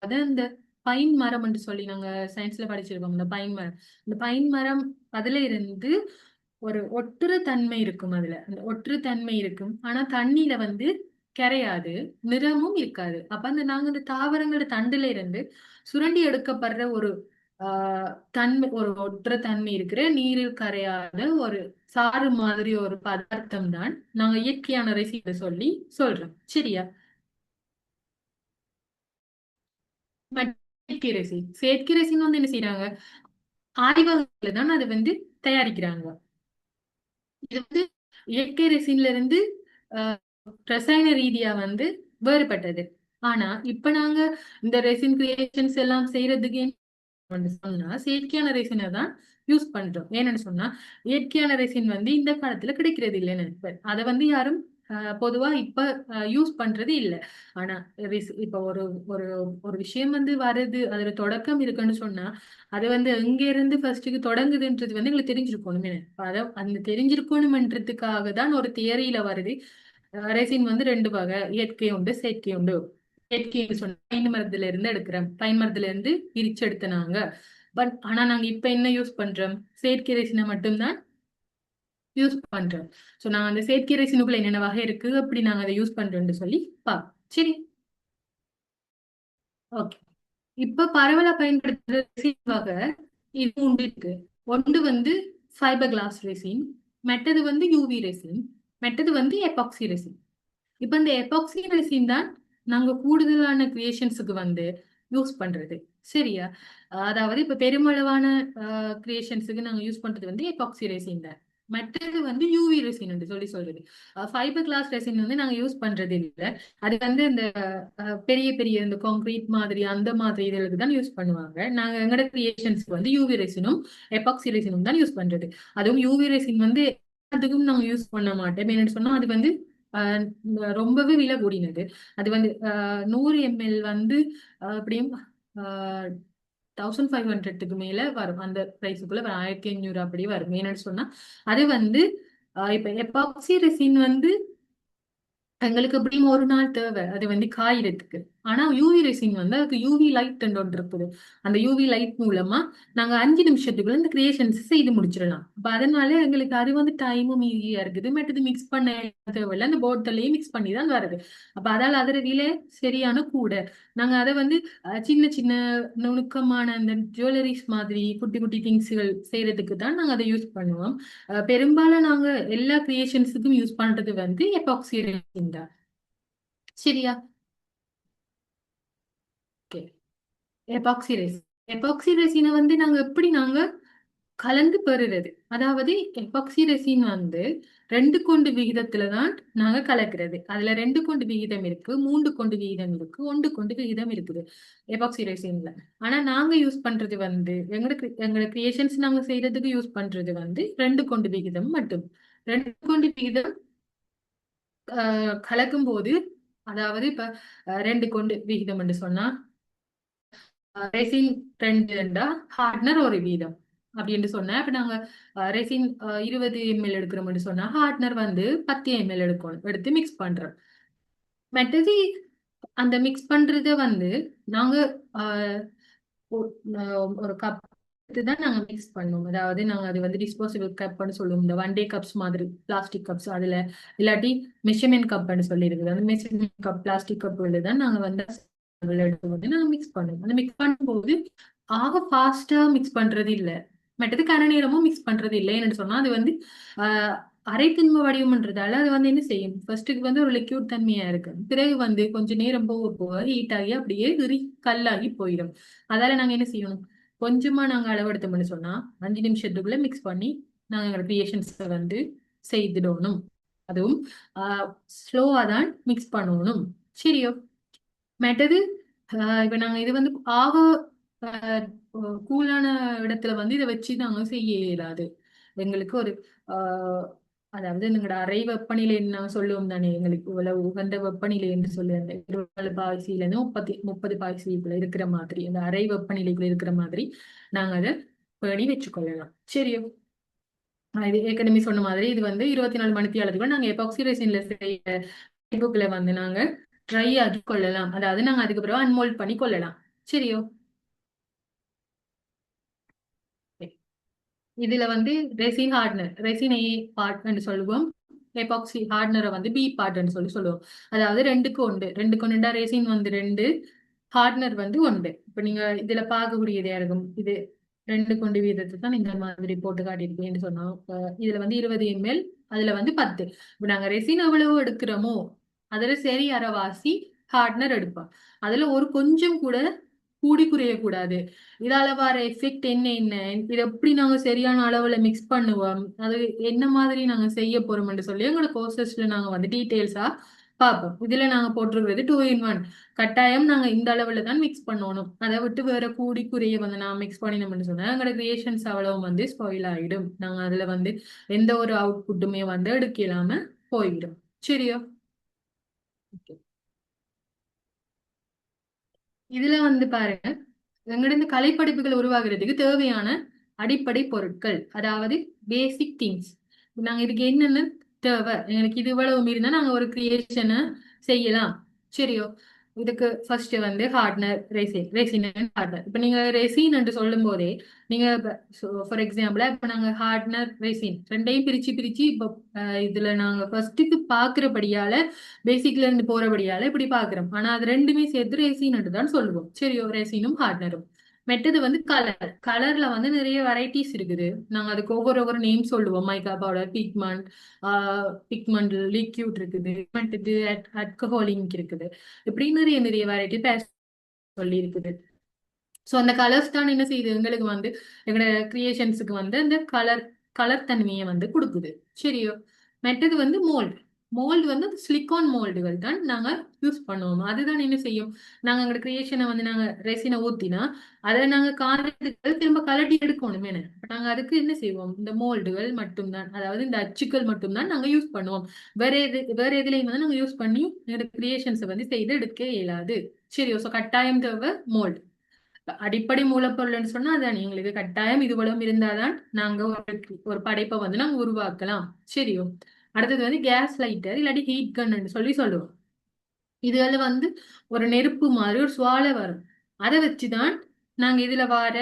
அது அந்த பைன் மரம் என்று சொல்லி நாங்க சயின்ஸ்ல படிச்சிருக்கோம். இந்த பைன் மரம், இந்த பைன் மரம் அதுல இருந்து ஒரு ஒட்டுற தன்மை இருக்கும். அதுல அந்த ஒட்டுற தன்மை இருக்கும். ஆனா தண்ணியில வந்து கரையாது, நிறமும் இருக்காது. அப்ப அந்த நாங்க இந்த தாவரங்களோட தண்டுல இருந்து சுரண்டி எடுக்கப்படுற ஒரு தன்மை, ஒரு ஒட்டுற தன்மை இருக்கிற நீரில் கரையாத ஒரு சாறு மாதிரி ஒரு பதார்த்தம் தான் நாங்க இயற்கையான ரெசிபி சொல்லி சொல்றோம். சரியா? செயற்கை ரெசின், செயற்கை ரெசின் வந்து என்ன செய்யறாங்க, ஆய்வகத்துல தான் அதை வந்து தயாரிக்கிறாங்க. இது வந்து இயற்கை ரெசின்ல இருந்து அஹ், ரசாயன ரீதியா வந்து வேறுபட்டது. ஆனா இப்ப நாங்க இந்த ரெசின் கிரியேஷன்ஸ் எல்லாம் செய்யறதுக்கு என்ன சொன்னா செயற்கையான ரெசினை தான் யூஸ் பண்றோம். ஏன்னு சொன்னா இயற்கையான ரெசின் வந்து இந்த காலத்துல கிடைக்கிறது இல்லைன்னு அதை வந்து யாரும் பொதுவா இப்ப யூஸ் பண்றது இல்ல. ஆனா இப்ப ஒரு ஒரு ஒரு விஷயம் வந்து வருது, அதுல தொடக்கம் இருக்குன்னு சொன்னா அது வந்து எங்க இருந்து ஃபர்ஸ்ட்டுக்கு தொடங்குதுன்றது வந்து எங்களுக்கு தெரிஞ்சிருக்கணுமே. அத அந்த தெரிஞ்சிருக்கணும்ன்றதுக்காக தான் ஒரு தியரியில வருது. ரெசின் வந்து ரெண்டு வகை, இயற்கை உண்டு, செயற்கை உண்டு. இயற்கைன்னு சொன்னா பைன் மரத்துல இருந்து எடுக்கிறோம், பைன் மரத்துல இருந்து பிரிச்சு எடுத்தனாங்க. பட் ஆனா நாங்க இப்ப என்ன யூஸ் பண்றோம், செயற்கை ரெசினை மட்டும்தான் யூஸ் பண்றோம். சோ நாங்க அந்த செயற்கை ரெசினுக்குள்ள என்னென்ன வகை இருக்கு, அப்படி நாங்க அதை யூஸ் பண்றோம்னு சொல்லி சரி, ஓகே. இப்ப பரவலா பயன்படுத்துற ரெசின் வகை இது உண்டு இருக்கு. ஒன்று வந்து ஃபைபர் கிளாஸ் ரெசின், மற்றது வந்து யூவி ரெசின், மற்றது வந்து எபாக்சி ரெசின். இப்ப இந்த எபாக்சி ரெசின் தான் நாங்க கூடுதலான கிரியேஷன்ஸுக்கு வந்து யூஸ் பண்றது. சரியா? அதாவது இப்ப பெருமளவான கிரியேஷன்ஸுக்கு நாங்க யூஸ் பண்றது வந்து எபாக்சி ரெசின் தான். மற்றது வந்து யூவி ரெசின் சொல்லி சொல்றது. ஃபைபர் கிளாஸ் ரெசின் வந்து நாங்க யூஸ் பண்றது இல்லை. அது வந்து இந்த பெரிய பெரிய இந்த கான்கிரீட் மாதிரி அந்த மாதிரி இதுகளுக்கு தான் யூஸ் பண்ணுவாங்க. நாங்க எங்களோட கிரியேஷன்ஸ்க்கு வந்து யூவி ரெசினும் எபாக்சி ரெசினும் தான் யூஸ் பண்றது. அதுவும் யூவி ரெசின் வந்து எல்லாத்துக்கும் நாங்க யூஸ் பண்ண மாட்டோம். என்னன்னு சொன்னா அது வந்து ரொம்பவே விலை கூடினது. அது வந்து 100 ml வந்து எப்படியும் 1500க்கு மேல வரும். அந்த பிரைஸுக்குள்ள 1500 அப்படி வரும். என்னன்னு சொன்னா அது வந்து இப்ப எபாக்சி ரெசின் வந்து எங்களுக்கு எப்படியும் ஒரு நாள் தேவை அது வந்து காயறதுக்கு. ஆனா யூவி ரெசின் வந்து அதுக்கு யூவி லைட் ஒன்று இருக்குது. அந்த யூவி லைட் மூலமா நாங்க 5 நிமிஷத்துக்குள்ள இந்த கிரியேஷன்ஸ் செய்து முடிச்சிடலாம். அப்ப அதனால எங்களுக்கு அது வந்து டைமும் ஈஸியா இருக்குது. மற்றது மிக்ஸ் பண்ண தேவையில்ல, அந்த போர்ட்லயே மிக்ஸ் பண்ணி தான் வருது. அப்ப அதால அதோட விலை சரியான கூட. நாங்க அதை வந்து சின்ன சின்ன நுணுக்கமான அந்த ஜுவல்லரிஸ் மாதிரி குட்டி குட்டி திங்ஸ்கள் செய்யறதுக்கு தான் நாங்க அதை யூஸ் பண்ணுவோம். பெரும்பாலும் நாங்க எல்லா கிரியேஷன்ஸுக்கும் யூஸ் பண்றது வந்து எபாக்சி ரெசின் தான். சரியா? ஓகே. எபாக்சி ரெசின், எபாக்சி ரெசினை வந்து நாங்க கலந்து பெறுறது. அதாவது எபாக்சி ரெசின் வந்து 2 கொண்டு விகிதத்துல தான் நாங்க கலக்கிறது. அதுல 2 கொண்டு விகிதம் இருக்கு, 3 கொண்டு விகிதம் இருக்கு, 1 கொண்டு விகிதம் இருக்குது எபாக்சி ரெசின்ல. ஆனா நாங்க யூஸ் பண்றது வந்து எங்களோட கிரியேஷன்ஸ் நாங்க செய்யறதுக்கு யூஸ் பண்றது வந்து 2 கொண்டு விகிதம் மட்டும். 2 கொண்டு விகிதம் கலக்கும் போது, அதாவது இப்ப 2 கொண்டு விகிதம் என்று சொன்னா ரெசின் 2 ஹார்ட்னர் ஒரு வீதம் அப்படின்னு சொன்னா, இப்ப நாங்க ரெசின் 20 ml எடுக்கிறோம்னு சொன்னா ஹார்ட்னர் வந்து 10 ml எடுக்கணும், எடுத்து மிக்ஸ் பண்றோம். மற்றது அந்த மிக்ஸ் பண்றத வந்து நாங்க ஆஹ், ஒரு கப் தான் நாங்க மிக்ஸ் பண்ணுவோம். அதாவது நாங்க அது வந்து டிஸ்போசபிள் கப்னு சொல்லுவோம். இந்த 1 டே கப்ஸ் மாதிரி பிளாஸ்டிக் கப்ஸ் அதுல, இல்லாட்டி மெஷர்மெண்ட் கப்னு சொல்லி இருக்குது. அந்த மெஷர்மெண்ட் கப் பிளாஸ்டிக் கப் தான் நாங்க வந்து எடுத்து வந்து நாங்க மிக்ஸ் பண்ணுவோம். அந்த மிக்ஸ் பண்ணும்போது ஆக ஃபாஸ்டா மிக்ஸ் பண்றது இல்ல, மற்றது கன நேரமும் மிக்ஸ் பண்றது இல்லை. என்னன்னு சொன்னா அது வந்து ஆஹ் அரைத்திண்ம வடிவம்ன்றதால அது வந்து என்ன செய்யும், ஃபர்ஸ்ட்டுக்கு வந்து ஒரு லிக்யூட் தன்மையா இருக்கு, பிறகு வந்து கொஞ்ச நேரம் போக போக ஹீட் ஆகி அப்படியே கல்லாகி போயிடும். அதால நாங்க என்ன செய்யணும், கொஞ்சமா நாங்க அளவெடுத்தோம்னு சொன்னா 5 நிமிஷத்துக்குள்ள மிக்ஸ் பண்ணி நாங்க எங்களோட கிரியேஷன்ஸை வந்து செய்திடணும். அதுவும் ஸ்லோவா தான் மிக்ஸ் பண்ணணும். சரியோ? மற்றது இப்ப நாங்க இது வந்து ஆக கூலான இடத்துல வந்து இதை வச்சு நாங்க செய்ய இயலாது. எங்களுக்கு ஒரு ஆஹ் அதாவது எங்களோட அறை வெப்பநிலைன்னு நாங்க சொல்லுவோம் தானே, எங்களுக்கு இவ்வளவு உகந்த வெப்பநிலை என்று சொல்லி அந்த 24 இருந்து 30 இருக்கிற மாதிரி, அந்த அறை வெப்பநிலைக்குள்ள இருக்கிற மாதிரி நாங்க அதை பேணி வச்சுக்கொள்ளலாம். சரியோ? இது ஏற்கனவே சொன்ன மாதிரி இது வந்து 24 மணித்தியாலத்துக்குள்ள நாங்க எபாக்சி ரெசின்ல செய்ய புக்ல வந்து நாங்க ட்ரை ஆக்கி கொள்ளலாம். அதாவது நாங்க அதுக்கு பிறகு அன்மோல்ட் பண்ணி கொள்ளலாம். சரியோ? இதுல வந்து ரெசின் ஹார்ட்னர், ரெசின் ஏ பார்ட்னு சொல்லுவோம், எபாக்சி ஹார்ட்னரை வந்து பி பார்ட்னு சொல்லுவோம். அதாவது 2 கொண்டு ரெசின் வந்து 2, ஹார்ட்னர் வந்து 1. இப்ப நீங்க இதுல பார்க்கக்கூடியதா இருக்கும். இது 2 கொண்டு வீதத்தை தான் இந்த மாதிரி போட்டு காட்டியிருக்கேன்னு சொன்னோம். இதுல வந்து 20 ml, அதுல வந்து 10. இப்ப நாங்க ரெசின் எவ்வளவு எடுக்கிறோமோ அதுல சரி அரைவாசி ஹார்ட்னர் எடுப்போம். அதுல ஒரு கொஞ்சம் கூட கூடி குறைய கூடாது. இதால வர எஃபெக்ட் என்ன என்ன, இது எப்படி நாங்க சரியான அளவுல மிக்ஸ் பண்ணுவோம், அது என்ன மாதிரி நாங்க செய்ய போறோம்னு சொல்லி எங்களோட கோர்சஸ்ல நாங்க வந்து டீட்டெயில்ஸா பார்ப்போம். இதுல நாங்க போட்டிருக்கிறது 2 in 1. கட்டாயம் நாங்க இந்த அளவுல தான் மிக்ஸ் பண்ணணும். அதை விட்டு வேற கூடி குறைய வந்து நான் மிக்ஸ் பண்ணினோம்னு சொன்னா எங்களோட கிரியேஷன்ஸ் அவ்வளவு வந்து ஸ்பாயில் ஆயிடும். நாங்க அதுல வந்து எந்த ஒரு அவுட்புட்டுமே வந்து எடுக்கலாம போயிடும். சரியா? Okay. இதுல வந்து பாருங்க, எங்களோட இந்த கலைப்படைப்புகள் உருவாகிறதுக்கு தேவையான அடிப்படை பொருட்கள், அதாவது பேசிக் திங்ஸ். நாங்க இதுக்கு என்னென்ன தேவை, எனக்கு இது இவ்வளவு மீறினா நாங்க ஒரு கிரியேஷனை செய்யலாம். சரியோ? இதுக்கு ஃபர்ஸ்ட் வந்து ஹார்ட்னர், ரெசின் ஹார்ட்னர். இப்ப நீங்க ரெசின் என்று சொல்லும் போதே நீங்க ஃபார் எக்ஸாம்பிளா இப்ப நாங்க ஹார்ட்னர் ரெசின் ரெண்டையும் பிரிச்சு பிரிச்சு இப்ப இதுல நாங்க ஃபர்ஸ்ட்டுக்கு பாக்குறபடியால பேசிக்ல இருந்து போறபடியால இப்படி பாக்குறோம். ஆனா அது ரெண்டுமே சேர்த்து ரெசின் தான் சொல்லுவோம். சரியோ? ரெசினும் ஹார்ட்னரும். மெட்டது வந்து கலர். கலர்ல வந்து நிறைய வெரைட்டிஸ் இருக்குது. நாங்க அதுக்கு ஒவ்வொரு நேம் சொல்லுவோம். மைக்கா பவுடர், பிக்மெண்ட், பிக்மெண்ட் லிக்யூட் இருக்குது, இது அல்கஹாலிக் இருக்குது. இப்படி நிறைய நிறைய வெரைட்டி சொல்லி இருக்குது. ஸோ அந்த கலர்ஸ் தான் என்ன செய்யுது எங்களுக்கு வந்து எங்களோட கிரியேஷன்ஸுக்கு வந்து அந்த கலர் தன்மையை வந்து கொடுக்குது. சரியோ? மெட்டது வந்து மோல்டு. மோல்டு வந்து சிலிக்கான் மோல்டுகள் தான் நாங்க யூஸ் பண்ணுவோம். அதுதான் என்ன செய்யும், நாங்க எங்களோட கிரியேஷனை வந்து நாங்க ரெசினை ஊத்தினா அதை நாங்க காரணத்துக்கு திரும்ப கலட்டி எடுக்கணும். என்ன நாங்க அதுக்கு என்ன செய்வோம், இந்த மோல்டுகள் மட்டும்தான், அதாவது இந்த அச்சுக்கள் மட்டும்தான் நாங்க யூஸ் பண்ணுவோம். வேற எதுலையும் வந்து நாங்க யூஸ் பண்ணி எங்களோட கிரியேஷன்ஸை வந்து செய்து எடுக்க இயலாது. சரியோ? ஸோ கட்டாயம் தேவை மோல்டு. அடிப்படை மூலப்பொருள்னு சொன்னா அதான் எங்களுக்கு கட்டாயம் இதுவளவும் இருந்தாதான் நாங்க ஒரு படைப்பை வந்து நாங்க உருவாக்கலாம். சரியோ? அடுத்தது வந்து கேஸ் லைட்டர் இல்லாட்டி ஹீட் கன்னு சொல்லி சொல்லுவோம். இதுல வந்து ஒரு நெருப்பு மாதிரி ஒரு சுவாலை வரும். அதை வச்சுதான் நாங்க இதுல வர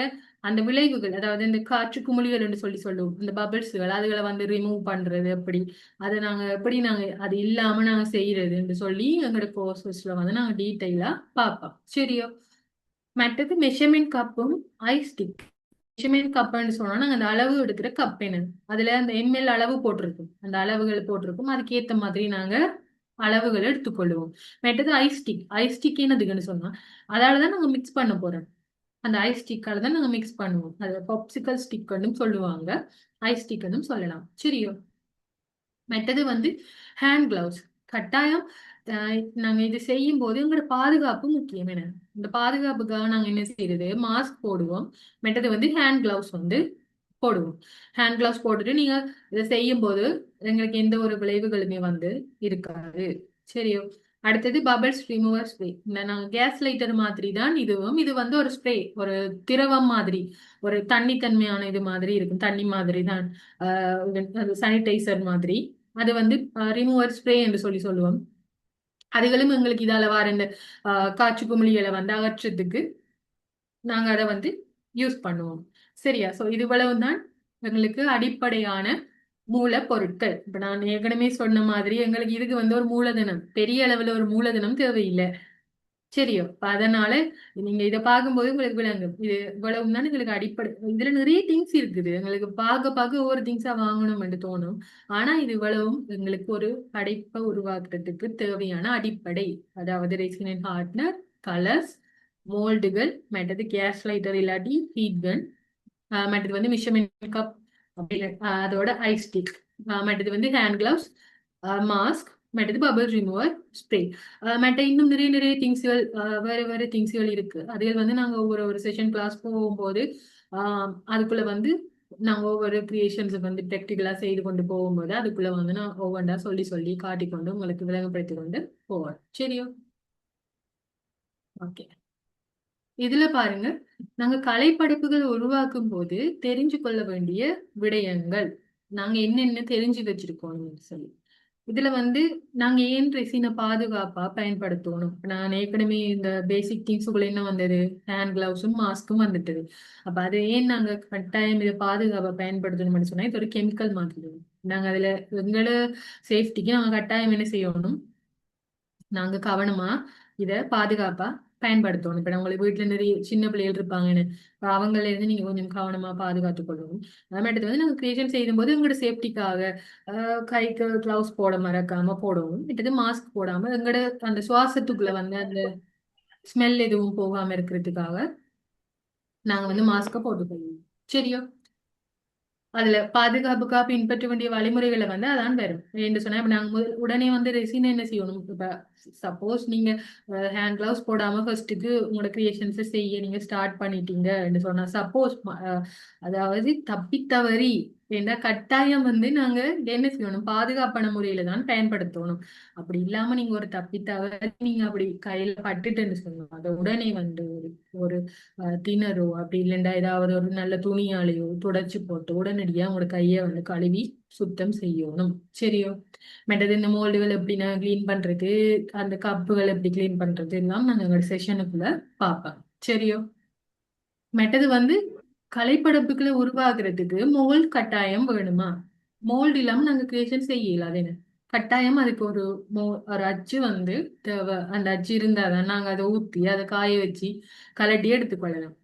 அந்த விளைவுகள், அதாவது இந்த காற்று குமிழிகள் என்று சொல்லி சொல்லுவோம், இந்த பபிள்ஸ்கள் அதுகளை வந்து ரிமூவ் பண்றது எப்படி, அதை நாங்க எப்படி நாங்க அது இல்லாம நாங்க செய்யறது என்று சொல்லி எங்களோட கோர்சஸ்ல வந்து நாங்க டீட்டெயிலா பார்ப்போம். சரியோ? மற்றது மெஷர்மெண்ட் கப்பும் ஐஸ்டிக். மெஷர்மெண்ட் கப்னு சொன்னா நாங்க அந்த அளவு எடுக்கிற கப் என்ன, அதுல அந்த எம்எல் அளவு போட்டிருக்கும், அந்த அளவுகள் போட்டிருக்கும், அதுக்கேத்த மாதிரி நாங்க அளவுகளை எடுத்துக்கொள்ளுவோம். மற்றது ஐஸ்டிக். ஐஸ்டிக் என்னதுக்குன்னு சொன்னா அதாலதான் நாங்க மிக்ஸ் பண்ண போறோம். அந்த ஐஸ்டிக்கால தான் நாங்க மிக்ஸ் பண்ணுவோம். அது பாப்சிக்கல் ஸ்டிக்னு சொல்லுவாங்க, ஐஸ்டிக்னு சொல்லலாம். சரியோ? மற்றது வந்து ஹேண்ட் கிளவுஸ். கட்டாயம் நாங்க இது செய்யும் போது எங்களோட பாதுகாப்பு முக்கியம். என்ன இந்த பாதுகாப்புக்காக நாங்க என்ன செய்யறது, மாஸ்க் போடுவோம். மற்றது வந்து ஹேண்ட் கிளவுஸ் வந்து போடுவோம். ஹேண்ட் கிளவுஸ் போட்டுட்டு நீங்க இதை செய்யும் போது எங்களுக்கு எந்த ஒரு விளைவுகளுமே வந்து இருக்காது. சரியோ? அடுத்தது பபிள்ஸ் ரிமூவர் ஸ்ப்ரே. இந்த நாங்க கேஸ் லைட்டர் மாதிரி தான் இதுவும். இது வந்து ஒரு ஸ்ப்ரே, ஒரு திரவம் மாதிரி, ஒரு தண்ணித்தன்மையான இது மாதிரி இருக்கும், தண்ணி மாதிரி தான். சானிடைசர் மாதிரி. அது வந்து ரிமூவர் ஸ்ப்ரே என்று சொல்லி சொல்லுவோம். அதுகளும் எங்களுக்கு இதால வர இந்த காற்று குமிழிகளை வந்து அகற்றத்துக்கு நாங்க அதை வந்து யூஸ் பண்ணுவோம். சரியா? சோ இது தான் எங்களுக்கு அடிப்படையான மூலப்பொருட்கள். இப்ப நான் ஏற்கனவே சொன்ன மாதிரி எங்களுக்கு இதுக்கு வந்து ஒரு மூலதனம், பெரிய அளவுல ஒரு மூலதனம் தேவையில்லை. சரியோ? அப்ப அதனால நீங்க இதை பார்க்கும்போது உங்களுக்கு விளங்கும் இது இவ்வளவு தான் எங்களுக்கு அடிப்படை. இதுல நிறைய திங்ஸ் இருக்குது, எங்களுக்கு பார்க்க பார்க்க ஒவ்வொரு திங்ஸா வாங்கணும் என்று தோணும். ஆனா இது இவ்வளவும் எங்களுக்கு ஒரு படைப்பை உருவாக்குறதுக்கு தேவையான அடிப்படை. அதாவது ரெசின் ஹார்ட்னர், கலர்ஸ், மோல்டுகள், மற்றது கேஸ் லைட்டர் இல்லாட்டி ஹீட் கன், மற்றது வந்து மெஷர்மெண்ட் கப், அதோட ஐஸ் ஸ்டிக், மற்றது வந்து ஹேண்ட் கிளவுஸ், மாஸ்க், மற்றது பபிள் ரிமூவர் ஸ்ப்ரே, மற்ற இன்னும் நிறைய நிறைய திங்ஸ்கள், வேற வேற திங்ஸ்கள் இருக்கு. அதில் வந்து நாங்க ஒவ்வொரு செஷன் கிளாஸ் போகும்போது அதுக்குள்ள வந்து நாங்க ஒவ்வொரு கிரியேஷன்ஸ் வந்து ப்ராக்டிகலா செய்து கொண்டு போகும்போது அதுக்குள்ள வந்து நான் ஒவ்வொன்றா சொல்லி சொல்லி காட்டிக்கொண்டு உங்களுக்கு விளங்கப்படுத்தி கொண்டு போவேன். சரியோ? ஓகே. இதுல பாருங்க, நாங்க கலைப்படைப்புகள் உருவாக்கும் போது தெரிஞ்சு கொள்ள வேண்டிய விடயங்கள், நாங்க என்னென்ன தெரிஞ்சு வச்சிருக்கோம்னு சொல்லி. இதுல வந்து நாங்க ஏன் ரெசினை பாதுகாப்பா பயன்படுத்தணும். நான் ஏற்கனவே இந்த பேசிக் திங்ஸுக்குள்ள என்ன வந்தது, ஹேண்ட் கிளவுஸும் மாஸ்க்கும் வந்துட்டது. அப்ப அதை ஏன் நாங்க கட்டாயம் இதை பாதுகாப்பா பயன்படுத்தணும்னு சொன்னா இது ஒரு கெமிக்கல் மாதிரி. நாங்க அதுல எங்களோட சேஃப்டிக்கு நாங்க கட்டாயம் என்ன செய்யணும், நாங்க கவனமா இத பாதுகாப்பா பயன்படுத்தணும். இப்ப உங்களுக்கு வீட்டுல நிறைய சின்ன பிள்ளைகள் இருப்பாங்கன்னு, அவங்கள இருந்து நீங்க கொஞ்சம் கவனமா பாதுகாத்துக் கொள்ளணும். அதுமாட்டு வந்து நாங்க கிரியேஷன் செய்யும் போது உங்களோட சேஃப்டிக்காக கைக்கு கிளவுஸ் போட மறக்காம போடணும். மற்றது மாஸ்க் போடாம எங்களோட அந்த சுவாசத்துக்குள்ள வந்து அந்த ஸ்மெல் எதுவும் போகாம இருக்கிறதுக்காக நாங்க வந்து மாஸ்க போட்டுக்கணும். சரியோ? அதுல பாதுகாப்புக்கா பின்பற்ற வேண்டிய வழிமுறைகளை வந்து அதான் வரும். என்று சொன்னா இப்ப நாங்க உடனே வந்து ரெசின் என்ன செய்யணும்? இப்ப சப்போஸ் நீங்க ஹேண்ட் கிளவுஸ் போடாம ஃபர்ஸ்ட்டுக்கு உங்களோட கிரியேஷன்ஸ் செய்ய நீங்க ஸ்டார்ட் பண்ணிட்டீங்கன்னு சொன்னா சப்போஸ் அதாவது தப்பி தவறி ஏன்னா கட்டாயம் வந்து நாங்க என்ன செய்யணும்? பாதுகாப்பான முறையில தான் பயன்படுத்தணும். அப்படி இல்லாம நீங்க ஒரு தப்பி தவறி நீங்க அப்படி கையில பட்டுட்டுன்னு சொன்னோம் அதை உடனே வந்து ஒரு திணறோ அப்படி இல்லைண்டா ஏதாவது ஒரு நல்ல துணியாலேயோ துடைச்சு போட்டு உடனடியா உங்களோட கையை வந்து கழுவி சுத்தம் செய்யணும். சரியோ? மற்றது இந்த மோல்டுகள் எப்படி நான் கிளீன் பண்றது, அந்த கப்புகள் எப்படி கிளீன் பண்றது எல்லாம் நாங்க எங்களோட செஷனுக்குள்ள பார்ப்போம். சரியோ? மற்றது வந்து கலைப்படைப்புகளை உருவாக்குறதுக்கு மோல்ட் கட்டாயம் வேணுமா? மோல்டு இல்லாம நாங்க கிரியேஷன் செய்யல. அது என்ன கட்டாயம் அதுக்கு ஒரு அச்சு வந்து தேவை. அந்த அச்சு இருந்தாதான் நாங்க அதை ஊத்தி அதை காய வச்சு கலட்டி எடுத்துக்கொள்ளலாம்.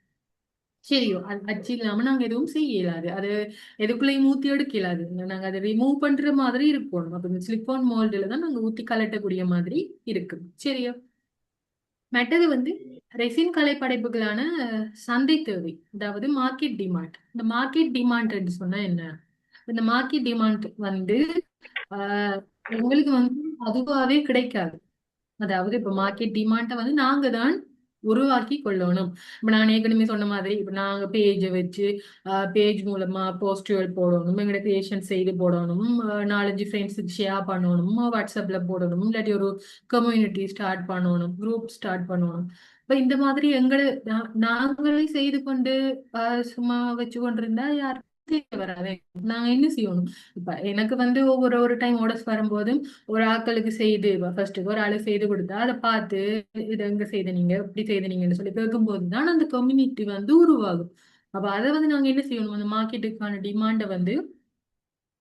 சரியோ? அது அச்சு இல்லாம நாங்க எதுவும் செய்ய இயலாது. அது எதுக்குள்ளேயும் ஊத்தி எடுக்க இயலாது. நாங்க அதை ரிமூவ் பண்ற மாதிரி இருக்கணும். அப்ப இந்த சிலிக்கான் மோல்டுல தான் நாங்க ஊத்தி கலட்டக்கூடிய மாதிரி இருக்கு. சரியோ? மற்றது வந்து ரெசின் கலைப்படைப்புகளான சந்தை தேவை, அதாவது மார்க்கெட் டிமாண்ட். இந்த மார்க்கெட் டிமாண்ட் என்று சொன்னா என்ன? இந்த மார்க்கெட் டிமாண்ட் வந்து ஆஹ் உங்களுக்கு வந்து அதுவாகவே கிடைக்காது. அதாவது இப்ப மார்க்கெட் டிமாண்ட வந்து நாங்க தான் உருவாக்கி கொள்ளணும். இப்ப நான் ஏற்கனவே சொன்ன மாதிரி இப்ப நாங்க பேஜை வச்சு பேஜ் மூலமா போஸ்டுகள் போடணும், எங்களோட கிரியேஷன் செய்து போடணும், 4-5 ஃப்ரெண்ட்ஸுக்கு ஷேர் பண்ணணும், வாட்ஸ்அப்ல போடணும், இல்லாட்டி ஒரு கம்யூனிட்டி ஸ்டார்ட் பண்ணணும், குரூப் ஸ்டார்ட் பண்ணணும். இப்ப இந்த மாதிரி எங்களை நாங்களே செய்து கொண்டு சும்மா வச்சு கொண்டிருந்தா யாருக்கும் தெரிய வராது. நாங்க என்ன செய்யணும்? இப்ப எனக்கு வந்து ஒவ்வொரு டைம் ஆர்டர்ஸ் வரும்போதும் ஒரு ஆட்களுக்கு செய்து ஃபர்ஸ்ட்டுக்கு ஒரு ஆளு செய்து கொடுத்தா அதை பார்த்து இது எங்க செய்த நீங்க இப்படி செய்த நீங்கன்னு சொல்லி கேட்கும்போது தான் அந்த கம்யூனிட்டி வந்து உருவாகும். அப்ப அதை வந்து நாங்க என்ன செய்யணும்? அந்த மார்க்கெட்டுக்கான டிமாண்டை வந்து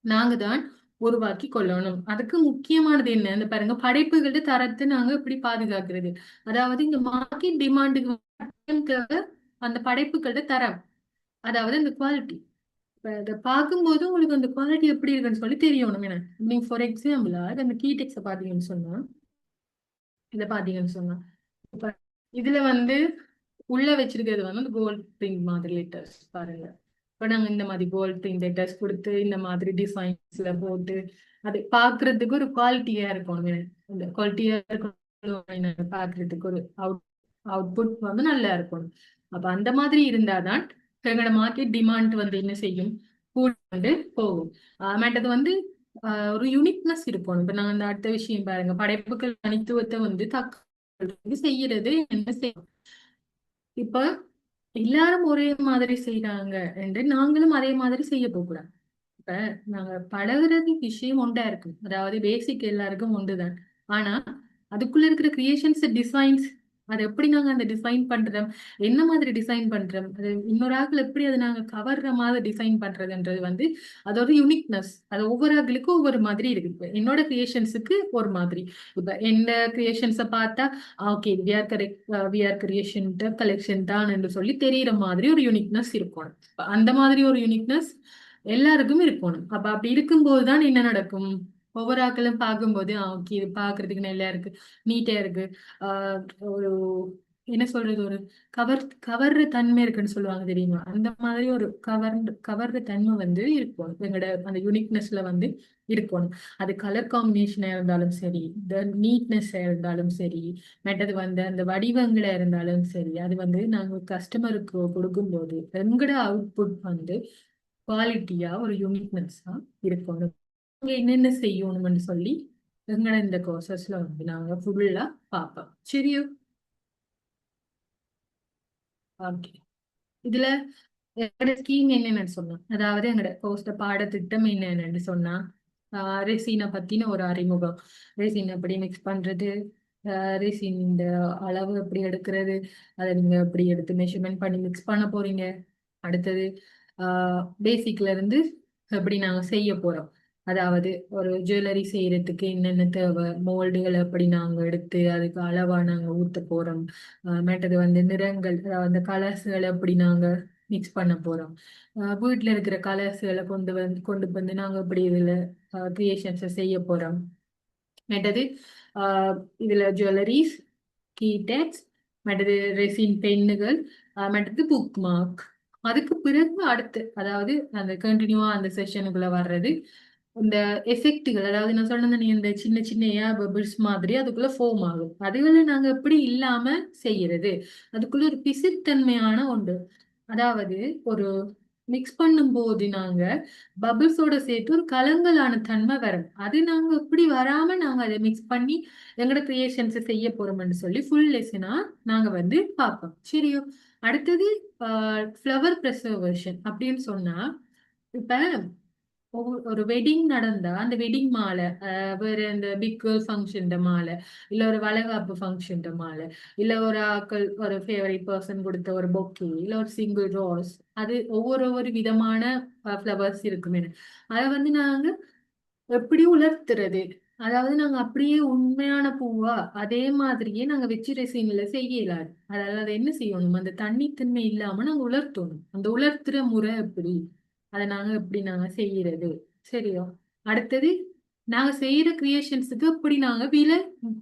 நாங்க தான் உருவாக்கி கொள்ளணும். அதுக்கு முக்கியமானது என்ன? இந்த பாருங்க, படைப்புகளோட தரத்தை நாங்க எப்படி பாதுகாக்கிறது. அதாவது இந்த மார்க்கெட் டிமாண்டுக்கு தேவை அந்த படைப்புகளோட தரம், அதாவது இந்த குவாலிட்டி. இப்ப இதை பார்க்கும்போது உங்களுக்கு அந்த குவாலிட்டி எப்படி இருக்குன்னு சொல்லி தெரியணும். என்ன நீங்க ஃபார் எக்ஸாம்பிளா அந்த கீடெக்ஸை பாத்தீங்கன்னு சொன்னா இதை பாத்தீங்கன்னு சொன்னா இப்ப இதுல வந்து உள்ள வச்சிருக்கிறது வந்து அந்த கோல்ட் பிரிண்ட் மாதிரி லெட்டர்ஸ் பாருங்க. இப்ப நாங்க இந்த மாதிரி கோல்ட் பிரிண்ட் லெட்டர்ஸ் கொடுத்து இந்த மாதிரி டிசைன்ஸ்ல போட்டு அது பாக்குறதுக்கு ஒரு குவாலிட்டியா இருக்கும். இந்த குவாலிட்டியா இருக்கணும், பாக்குறதுக்கு ஒரு அவுட்புட் வந்து நல்லா இருக்கணும். அப்ப அந்த மாதிரி இருந்தாதான் எங்களோட மார்க்கெட் டிமாண்ட் வந்து என்ன செய்யும்? கூட வந்து போகும். மற்றது வந்து ஒரு யூனிக்னஸ் இருக்கணும். இப்ப நாங்க அந்த அடுத்த விஷயம் பாருங்க, படைப்புகள் தனித்துவத்தை வந்து தக்க செய்யறது என்ன செய்யும்? இப்ப எல்லாரும் ஒரே மாதிரி செய்யறாங்க என்று நாங்களும் அதே மாதிரி செய்ய போகக்கூடாது. இப்ப நாங்க பழகுறது விஷயம் ஒன்றா இருக்கும், அதாவது பேசிக் எல்லாருக்கும் ஒன்றுதான். ஆனா அதுக்குள்ள இருக்கிற கிரியேஷன்ஸ் டிசைன்ஸ் அதை எப்படி நாங்க அந்த டிசைன் பண்றோம், என்ன மாதிரி டிசைன் பண்றோம், அது இன்னொரு ஆக்கள் எப்படி அதை நாங்க கவர்ற மாதிரி டிசைன் பண்றதுன்றது வந்து அதோட யூனிக்னஸ். அது ஒவ்வொரு ஆக்களுக்கும் ஒவ்வொரு மாதிரி இருக்கு. இப்ப என்னோட கிரியேஷன்ஸுக்கு ஒரு மாதிரி, இப்ப எந்த கிரியேஷன்ஸை பார்த்தா okay VR correct, VR creation collection தான் என்று சொல்லி தெரியற மாதிரி ஒரு யூனிக்னஸ் இருக்கணும். அந்த மாதிரி ஒரு யூனிக்னஸ் எல்லாருக்கும் இருக்கணும். அப்ப அப்படி இருக்கும்போது தான் என்ன நடக்கும்? ஒவ்வொரு ஆக்களும் பார்க்கும்போது ஓகே இது பாக்குறதுக்கு நல்லா இருக்கு, நீட்டா இருக்கு, ஆஹ் ஒரு என்ன சொல்றது, ஒரு கவர்ற தன்மை இருக்குன்னு சொல்லுவாங்க தெரியுமா? அந்த மாதிரி ஒரு கவர்ற தன்மை வந்து இருக்கும் எங்களோட அந்த யூனிக்னஸ்ல வந்து இருக்கணும். அது கலர் காம்பினேஷனா இருந்தாலும் சரி, இந்த நீட்னஸ் இருந்தாலும் சரி, மற்றது வந்து அந்த வடிவங்களா இருந்தாலும் சரி, அது வந்து நாங்க கஸ்டமருக்கு கொடுக்கும்போது எங்களோட அவுட்புட் வந்து குவாலிட்டியா ஒரு யூனிக்னஸா இருக்கணும். நாங்க என்னென்ன செய்யணும்னு சொல்லி எங்களை இந்த கோர்சஸ்ல வந்து நாங்க ஃபுல்லா பார்ப்போம். சரியோ? ஓகே. இதுல எங்களோட ஸ்கீம் என்னென்னு சொன்னா, அதாவது எங்களோட கோர்ஸ்ல பாடத்திட்டம் என்னென்னு சொன்னா ரெசினை பத்தின ஒரு அறிமுகம், ரெசின் எப்படி மிக்ஸ் பண்றது, ரெசின் இந்த அளவு எப்படி எடுக்கிறது, அதை நீங்க எப்படி எடுத்து மெஷர்மெண்ட் பண்ணி மிக்ஸ் பண்ண போறீங்க, அடுத்தது பேசிக்ல இருந்து எப்படி நாங்க செய்ய போறோம், அதாவது ஒரு ஜுவல்லரி செய்யறதுக்கு என்னென்ன தேவை, மோல்டுகள் எப்படி நாங்க எடுத்து அதுக்கு அளவா நாங்க ஊத்த போறோம், மற்றது வந்து நிறங்கள், அதாவது அந்த கலர்ஸ்களை எப்படி நாங்க மிக்ஸ் பண்ண போறோம், வீட்டுல இருக்கிற கலர்ஸ்களை கொண்டு வந்து நாங்க எப்படி இதுல கிரியேஷன்ஸை செய்ய போறோம், மற்றது இதுல ஜுவல்லரிஸ், கீ டேக்ஸ், மற்றது ரெசின் பென்னுகள், மற்றது புக் மார்க், அதுக்கு பிறகு அடுத்து அதாவது அந்த கண்டினியூவா அந்த செஷனுக்குள்ள வர்றது இந்த எஃபெக்டுகள், அதாவது நான் சொன்னது நீ இந்த சின்ன சின்ன ஏர் பபிள்ஸ் மாதிரி அதுக்குள்ள ஃபோம் ஆகும். அதுகளை நாங்க எப்படி இல்லாம செய்யறது, அதுக்குள்ள ஒரு பிசித்தன்மையான ஒன்று, அதாவது ஒரு மிக்ஸ் பண்ணும் போது நாங்க பபிள்ஸோட சேர்த்து ஒரு கலங்கலான தன்மை வரும். அது நாங்க இப்படி வராம நாங்க அதை மிக்ஸ் பண்ணி எங்களோட கிரியேஷன்ஸ் செய்ய போறோம்னு சொல்லி ஃபுல் லெசனா நாங்க வந்து பார்ப்போம். சரியோ? அடுத்தது ஃப்ளவர் ப்ரெசர்வேஷன் அப்படின்னு சொன்னா, இப்ப ஒரு வெட்டிங் நடந்தா அந்த வெட்டிங் மாலை, வேற இந்த பிக் கேர்ள் ஃபங்க்ஷன் மாலை, இல்ல ஒரு வளைகாப்பு ஃபங்க்ஷன் மாலை, இல்ல ஒரு ஆக்கள் ஒரு ஃபேவரட் பர்சன் கொடுத்த ஒரு பொக்கே, இல்ல ஒரு சிங்கிள் ரோஸ், அது ஒவ்வொரு விதமான ஃப்ளவர்ஸ் இருக்குமே. அதை வந்து நாங்க எப்படி உலர்த்துறது, அதாவது நாங்க அப்படியே உண்மையான பூவா அதே மாதிரியே நாங்க வச்சு ரெசின்ல செய்ய இயலாது. அதாவது அதை என்ன செய்யணும், அந்த தண்ணித்தன்மை இல்லாம நாங்க உலர்த்தணும். அந்த உலர்த்துற முறை எப்படி, அதை நாங்க எப்படி நாங்க செய்யறது. சரியோ? அடுத்தது நாங்க செய்யற கிரியேஷன்ஸுக்கு எப்படி நாங்க விலை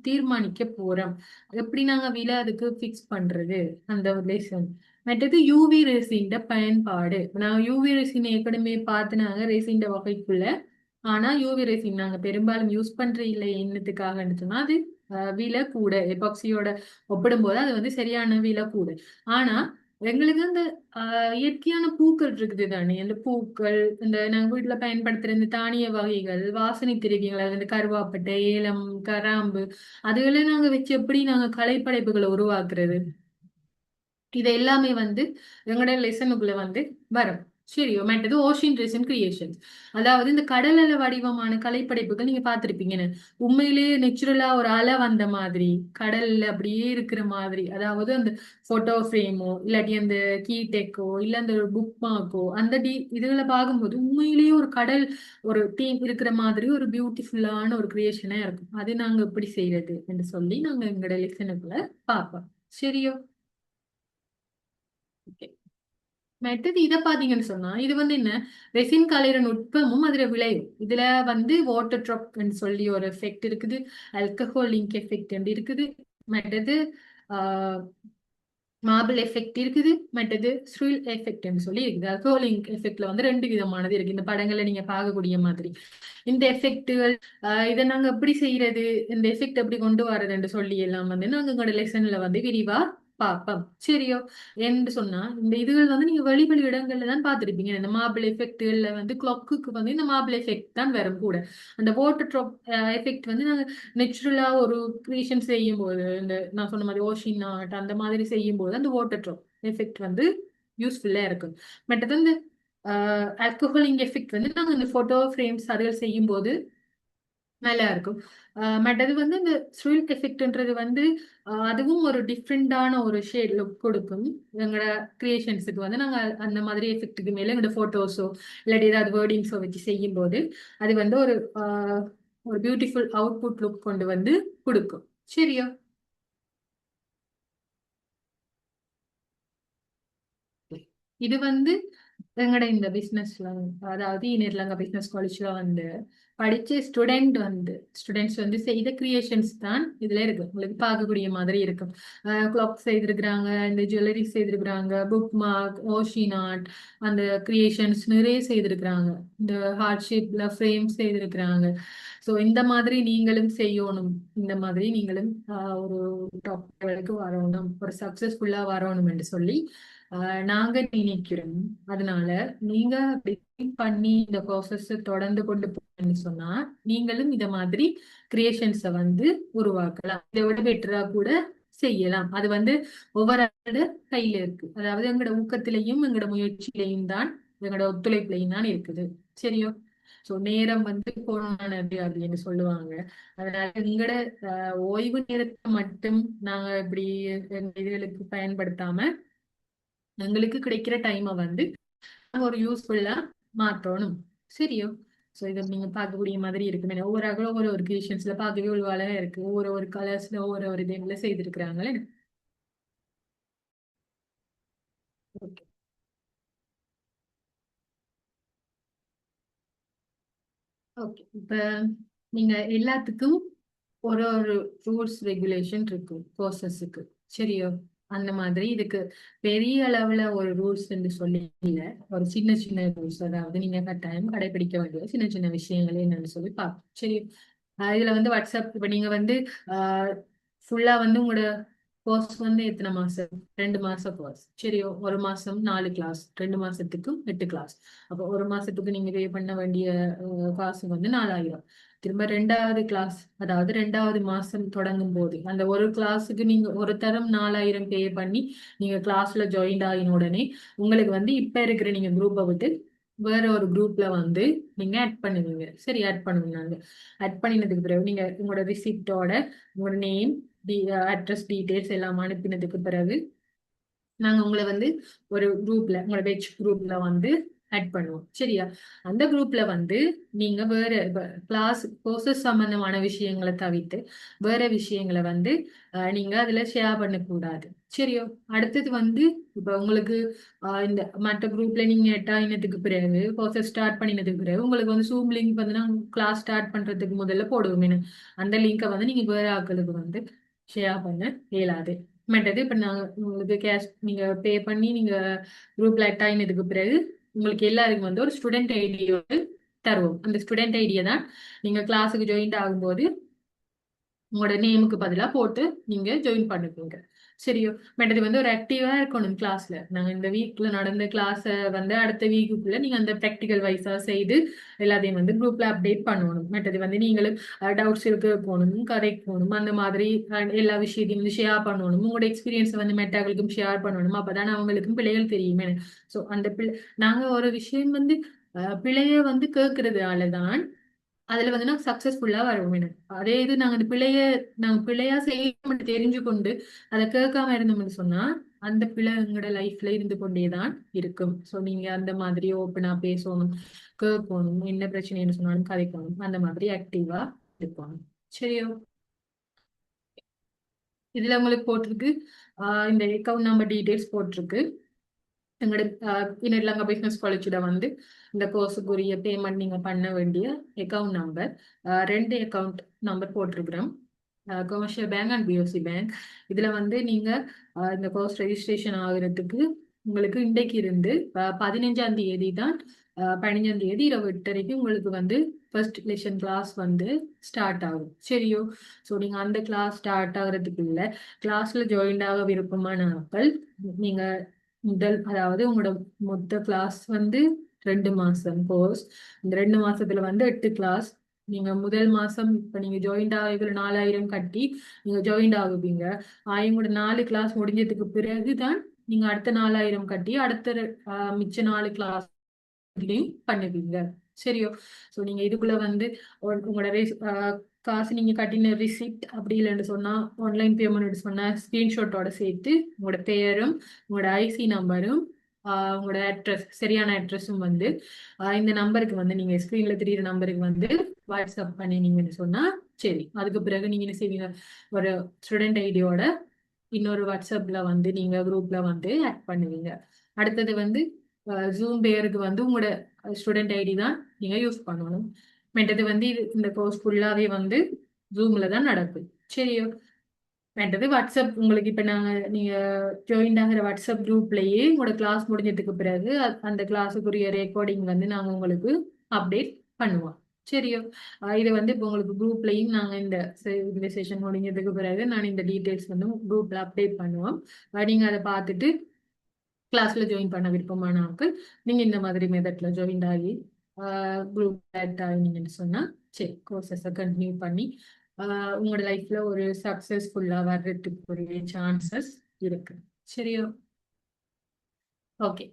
தீர்மானிக்க போறோம், எப்படி நாங்க விலை அதுக்கு ஃபிக்ஸ் பண்றது, அந்த ஒரு லெசன். மற்றது யூவி ரெசின் பயன்பாடு. நான் யூவி ரெசின் ஏற்கனவே பார்த்து நாங்க ரெசின் வகைக்குள்ள. ஆனா யூவி ரெசின் நாங்க பெரும்பாலும் யூஸ் பண்ற இல்லை. என்னத்துக்காகன்னு சொன்னா அது விலை கூட, எபாக்சியோட ஒப்பிடும்போது அது வந்து சரியான விலை கூட. ஆனா எங்களுக்கு அந்த இயற்கையான பூக்கள் இருக்குது தானே, அந்த பூக்கள், இந்த நாங்க வீட்டுல பயன்படுத்துற இந்த தானிய வகைகள், வாசனை திரவியங்கள், அது இந்த கருவாப்பட்டை, ஏலம், கராம்பு, அதுகளை நாங்க வச்சு எப்படி நாங்க கலைப்படைப்புகளை உருவாக்குறது, இது எல்லாமே வந்து எங்களோட லெசனுக்குள்ள வந்து வரும். சரியோ? மற்றது ஓஷன் ரெசன் கிரியேஷன்ஸ், அதாவது இந்த கடல் அலை வடிவமான கலைப்படைப்புகள் நீங்க பார்த்திருப்பீங்கன்னு, உண்மையிலேயே நேச்சுரலா ஒரு அலை வந்த மாதிரி, கடல்ல அப்படியே இருக்கிற மாதிரி, அதாவது அந்த போட்டோ ஃப்ரேமோ இல்லாட்டி அந்த கீடெக்கோ இல்ல அந்த புக் மார்க்கோ அந்த இதுகளை பார்க்கும்போது உண்மையிலேயே ஒரு கடல் ஒரு டீம் இருக்கிற மாதிரி ஒரு பியூட்டிஃபுல்லான ஒரு கிரியேஷனா இருக்கும். அது நாங்க எப்படி செய்யறது என்று சொல்லி நாங்க எங்களோட லெசனுக்குள்ள பார்ப்போம். சரியோ? மெத்தட் இதை பாத்தீங்கன்னு சொன்னா, இது வந்து என்ன, ரெசின் கலையிற நுட்பமும் அதுல விளையும். இதுல வந்து வாட்டர் ட்ராப் சொல்லி ஒரு எஃபெக்ட் இருக்குது, ஆல்கஹால் லிங்க் எஃபெக்ட் இருக்குது, மற்றது மார்பிள் எஃபெக்ட் இருக்குது, மற்றது ஸ்ருல் எஃபெக்ட்னு சொல்லி இருக்குது. ஆல்கஹால் லிங்க் எஃபெக்ட்ல வந்து ரெண்டு விதமானது இருக்கு, இந்த படங்களை நீங்க பார்க்கக்கூடிய மாதிரி. இந்த எஃபெக்டுகள் இதை நாங்க எப்படி செய்யறது, இந்த எஃபெக்ட் எப்படி கொண்டு வர்றதுன்னு சொல்லி எல்லாம் வந்து நாங்க எங்களோட லெசன்ல வந்து விரிவா பார்ப்போம். சரியோ? என்று சொன்னா இந்த இதுகள் வந்து நீங்க வெளி வெளி இடங்கள்ல தான் பார்த்திருப்பீங்க. இந்த மார்பிள் எஃபெக்ட்ல வந்து கிளாக்குக்கு வந்து இந்த மார்பிள் எஃபெக்ட் தான் வரும் கூட. அந்த வாட்டர் ட்ராப் எஃபெக்ட் வந்து நாங்க நேச்சுரலா ஒரு கிரியேஷன் செய்யும் போது, இந்த நான் சொன்ன மாதிரி ஓஷின் ஆர்ட் அந்த மாதிரி செய்யும் போது அந்த வாட்டர் ட்ராப் எஃபெக்ட் வந்து யூஸ்ஃபுல்லா இருக்கும். மற்றது இந்த ஆல்கஹாலிங் எஃபெக்ட் வந்து நாங்க இந்த போட்டோ ஃப்ரேம்ஸ் அதுகள் செய்யும் போது நல்லா இருக்கும். மற்றது வந்து இந்த ஸ்ருல் எஃபெக்ட்ன்றது வந்து அதுவும் ஒரு டிஃப்ரெண்டான ஒரு ஷேட் லுக் கொடுக்கும். எங்களோட கிரியேஷன்ஸுக்கு வந்து நாங்க அந்த மாதிரி எஃபெக்ட்டுக்கு மேல எங்களோட போட்டோஸோ இல்லாட்டி ஏதாவது வேர்டிங்ஸோ வச்சு செய்யும் போது அது வந்து ஒரு பியூட்டிஃபுல் அவுட்புட் லுக் கொண்டு வந்து கொடுக்கும். சரியா? இது வந்து எங்கட இந்த பிசினஸ்ல, அதாவது இனிர்லங்க பிசினஸ் காலேஜ்ல வந்து படிச்ச ஸ்டூடெண்ட்ஸ் வந்து செய்த கிரியேஷன்ஸ் தான் இதுல இருக்கு. உங்களுக்கு பார்க்கக்கூடிய மாதிரி இருக்கும். கிளாக் செய்திருக்கிறாங்க, இந்த ஜுவல்லரி செய்திருக்கிறாங்க, புக் மார்க், ஓஷின் ஆர்ட், அந்த கிரியேஷன்ஸ் நிறைய செய்திருக்கிறாங்க. இந்த ஹார்ட் ஷேப்ல ஃப்ரேம் செய்திருக்கிறாங்க. ஸோ இந்த மாதிரி நீங்களும் செய்யணும். இந்த மாதிரி நீங்களும் ஒரு டாப் லெவலுக்கு வரணும், ஒரு சக்சஸ்ஃபுல்லா வரணும் என்று சொல்லி நாங்க நினைக்கிறோம். அதனால நீங்க அப்படி பண்ணி இந்த ப்ராசஸ் தொடர்ந்து கொண்டு போன்னு சொன்னா நீங்களும் இத மாதிரி கிரியேஷன்ஸ வந்து உருவாக்கலாம். இதை விட பெட்டரா கூட செய்யலாம். அது வந்து ஒவ்வொரு கையில இருக்கு. அதாவது எங்களோட ஊக்கத்திலையும் எங்களோட முயற்சியிலையும் தான், எங்களோட ஒத்துழைப்புலையும் தான் இருக்குது. சரியோ? சோ நேரம் வந்து பொன்னானது அப்படின்னு சொல்லுவாங்க. அதனால எங்களோட ஓய்வு நேரத்தை மட்டும் நாங்க இப்படி இதுகளுக்கு பயன்படுத்தாம எங்களுக்கு கிடைக்கிற டைமை வந்து ஒரு யூஸ்ஃபுல்லா மாற்றணும். சரியோ? ஸோ இதை நீங்க பார்க்கக்கூடிய மாதிரி இருக்கு. ஒவ்வொரு அகலும் ஒவ்வொரு கிரியேஷன்ஸ்ல பார்க்கவே ஒரு அழகா இருக்கு. ஒவ்வொரு கலர்ஸ்ல ஒவ்வொரு இதுல செய்திருக்கிறாங்களே. ஓகே. ஓகே. இப்ப நீங்க எல்லாத்துக்கும் ஒரு ரூல்ஸ் ரெகுலேஷன் இருக்கு ப்ராசஸுக்கு. சரியோ? அந்த மாதிரி இதுக்கு பெரிய அளவுல ஒரு ரூல்ஸ் என்று சொல்லி இல்ல. ஒரு சின்ன சின்ன ரூல்ஸ், அதாவது நீங்க கட்டாயம் கடைபிடிக்க வேண்டிய சின்ன சின்ன விஷயங்களே என்னன்னு சொல்லி பார்ப்போம். சரி. இதுல வந்து வாட்ஸ்அப் இப்ப நீங்க வந்து ஃபுல்லா வந்து உங்களோட கோர்ஸ் வந்து எத்தனை மாசம்? 2 மாசம் கோர்ஸ். சரி. ஒரு மாசம் 4 கிளாஸ், 2 மாசத்துக்கு 8 கிளாஸ். அப்போ ஒரு மாசத்துக்கு நீங்க பே பண்ண வேண்டிய காசு வந்து 4000. திரும்ப 2வது கிளாஸ், அதாவது 2வது மாசம் தொடங்கும் போது அந்த ஒரு கிளாஸுக்கு நீங்க ஒரு தரம் 4000 பே பண்ணி நீங்க கிளாஸ்ல ஜாயின் ஆகின உடனே உங்களுக்கு வந்து இப்ப இருக்கிற நீங்க குரூப்பை விட்டு வேற ஒரு குரூப்ல வந்து நீங்க ஆட் பண்ணுவீங்க. சரி, ஆட் பண்ணுவீங்க. ஆட் பண்ணினதுக்கு பிறகு நீங்க உங்களோட ரிசிப்டோட உங்களோட நேம், அட்ரஸ் டீடைல்ஸ் எல்லாம் அனுப்பினதுக்கு பிறகு நாங்க உங்களை வந்து ஒரு குரூப்ல, உங்களோட வெஜ் குரூப்ல வந்து ஆட் பண்ணுவோம். சரியா? அந்த குரூப்ல வந்து நீங்க வேற கிளாஸ் கோர்சஸ் சம்பந்தமான விஷயங்களை தவிர்த்து வேற விஷயங்களை வந்து நீங்க அதுல ஷேர் பண்ணக்கூடாது. சரியோ? அடுத்தது வந்து இப்ப உங்களுக்கு இந்த மற்ற குரூப்ல நீங்க எட்டாயினத்துக்கு பிறகு கோர்சஸ் ஸ்டார்ட் பண்ணினதுக்கு பிறகு உங்களுக்கு வந்து ஜூம் லிங்க் வந்து நான் கிளாஸ் ஸ்டார்ட் பண்றதுக்கு முதல்ல போடுவோம். அந்த லிங்கை வந்து நீங்க வேற ஆட்களுக்கு வந்து ஷேர் பண்ண இயலாது. மற்றது இப்ப நான் உங்களுக்கு கேஷ் நீங்க பே பண்ணி நீங்க குரூப்ல ஆட் ஆயினதுக்கு பிறகு உங்களுக்கு எல்லாருக்கும் வந்து ஒரு ஸ்டூடெண்ட் ஐடி வந்து தருவோம். அந்த ஸ்டூடெண்ட் ஐடியை தான் நீங்க கிளாஸுக்கு ஜாயின் ஆகும்போது உங்களோட நேமுக்கு பதிலா போட்டு நீங்க ஜாயின் பண்ணிக்கோங்க. சரியோ? மற்றது வந்து ஒரு ஆக்டிவா இருக்கணும் கிளாஸ்ல. நாங்க இந்த வீக்ல நடந்த கிளாஸ வந்து அடுத்த வீக்குக்குள்ள நீங்க அந்த ப்ராக்டிக்கல் வைஸா செய்து எல்லாத்தையும் வந்து குரூப்ல அப்டேட் பண்ணணும். மற்றது வந்து நீங்களும் டவுட்ஸ் இருக்கு போகணும், கரெக்ட் போகணும், அந்த மாதிரி எல்லா விஷயத்தையும் வந்து ஷேர் பண்ணணும். உங்களோட எக்ஸ்பீரியன்ஸ் வந்து மெட்டாக்களுக்கும் ஷேர் பண்ணணும். அப்பதான் அவங்களுக்கும் பிள்ளைகள் தெரியுமே. ஸோ அந்த நாங்க ஒரு விஷயம் வந்து பிள்ளைய வந்து கேட்கறதுனால தான் அதுல வந்து நான் சக்சஸ்ஃபுல்லா வருவோம். எனக்கு அதே இது நாங்க அந்த நாங்க பிழையா செய்ய தெரிஞ்சு கொண்டு அதை கேட்காம இருந்தோம்னு சொன்னா அந்த பிழை எங்களோட லைஃப்ல இருந்து கொண்டேதான் இருக்கும். சோ நீங்க அந்த மாதிரி ஓப்பனா பேசணும், கேட்கணும், என்ன பிரச்சனைன்னு சொன்னாலும் கதைக்கணும், அந்த மாதிரி ஆக்டிவா இருக்கணும். சரியோ? இதுல உங்களுக்கு போட்டிருக்கு இந்த அக்கௌண்ட் நம்பர் டீடைல்ஸ் போட்டிருக்கு. எங்களோட இனலங்கா பிசினஸ் காலேஜோட வந்து இந்த கோர்ஸுக்குரிய பேமெண்ட் நீங்க பண்ண வேண்டிய அக்கௌண்ட் நம்பர், 2 அக்கௌண்ட் நம்பர் போட்டிருக்கிறோம். Commercial bank and POC bank. இதுல வந்து நீங்க இந்த கோர்ஸ் ரெஜிஸ்ட்ரேஷன் ஆகுறதுக்கு உங்களுக்கு இன்றைக்கு இருந்து 15ஆம் தேதி தான் 15ஆம் தேதி இரவு 8:30 உங்களுக்கு வந்து ஃபர்ஸ்ட் லெசன் கிளாஸ் வந்து ஸ்டார்ட் ஆகும். சரியோ? ஸோ நீங்க அந்த கிளாஸ் ஸ்டார்ட் ஆகுறதுக்குள்ள கிளாஸ்ல ஜாயின் ஆக விருப்பமான ஆட்கள் நீங்க அதாவது உங்களோட மொத்த கிளாஸ் வந்து 2 மாசம் கோர்ஸ். இந்த 2 மாசத்துல வந்து 8 கிளாஸ். நீங்க முதல் மாசம் இப்ப நீங்க ஜாயின் ஆகிற 4000 கட்டி நீங்க ஜாயின் ஆகுவீங்க. உங்களோட 4 கிளாஸ் முடிஞ்சதுக்கு பிறகுதான் நீங்க அடுத்த 4000 கட்டி அடுத்த மிச்ச 4 கிளாஸ் பண்ணுவீங்க. சரியோ? ஸோ நீங்க இதுக்குள்ள வந்து உங்களோட காசு நீங்க கட்டின ரிசிப்ட் அப்படி இல்லைன்னு சொன்னா ஆன்லைன் பேமெண்ட் சொன்னா ஸ்கிரீன்ஷாட்டோட சேர்த்து உங்களோட பெயரும் உங்களோட ஐசி நம்பரும் உங்களோட அட்ரஸ், சரியான அட்ரஸும் வந்து இந்த நம்பருக்கு வந்து நீங்க ஸ்கிரீன்ல தெரியுற நம்பருக்கு வந்து வாட்ஸ்அப் பண்ணினீங்கன்னு சொன்னா சரி. அதுக்கு பிறகு நீங்க என்ன செய்வீங்க? ஒரு ஸ்டூடெண்ட் ஐடியோட இன்னொரு வாட்ஸ்அப்ல வந்து நீங்க குரூப்ல வந்து ஆட் பண்ணுவீங்க. அடுத்தது வந்து ஜூம் பேருக்கு வந்து உங்களோட ஸ்டூடெண்ட் ஐடி தான் நீங்க யூஸ் பண்ணணும். மற்றது வந்து இந்த கோர்ஸ் ஃபுல்லாவே வந்து ஜூம்ல தான் நடக்கும். சரியோ? மற்றது வாட்ஸ்அப் உங்களுக்கு இப்ப நீங்க ஜாயின் ஆகிற வாட்ஸ்அப் குரூப்லயே உங்களோட கிளாஸ் முடிஞ்சதுக்கு பிறகு அந்த கிளாஸுக்குரிய ரெக்கார்டிங் வந்து நாங்க உங்களுக்கு அப்டேட் பண்ணுவோம். சரியோ? இது வந்து இப்போ உங்களுக்கு குரூப்லயும் நாங்க இந்த செஷன் முடிஞ்சதுக்கு பிறகு நான் இந்த டீட்டெயில்ஸ் வந்து குரூப்ல அப்டேட் பண்ணுவோம். நீங்க அதை பார்த்துட்டு கிளாஸ்ல ஜாயின் பண்ண விருப்பமான ஆட்கள் நீங்க இந்த மாதிரி மெத்தட்ல ஜாயின் ஆகி குரூப் ஆட் ஆகினீங்கன்னு சொன்னா சரி, கோர்சஸை கண்டினியூ பண்ணி உங்களோட லைஃப்ல ஒரு சக்சஸ்ஃபுல்லா வர்றதுக்குரிய சான்சஸ் இருக்கு. சரியோ? ஓகே.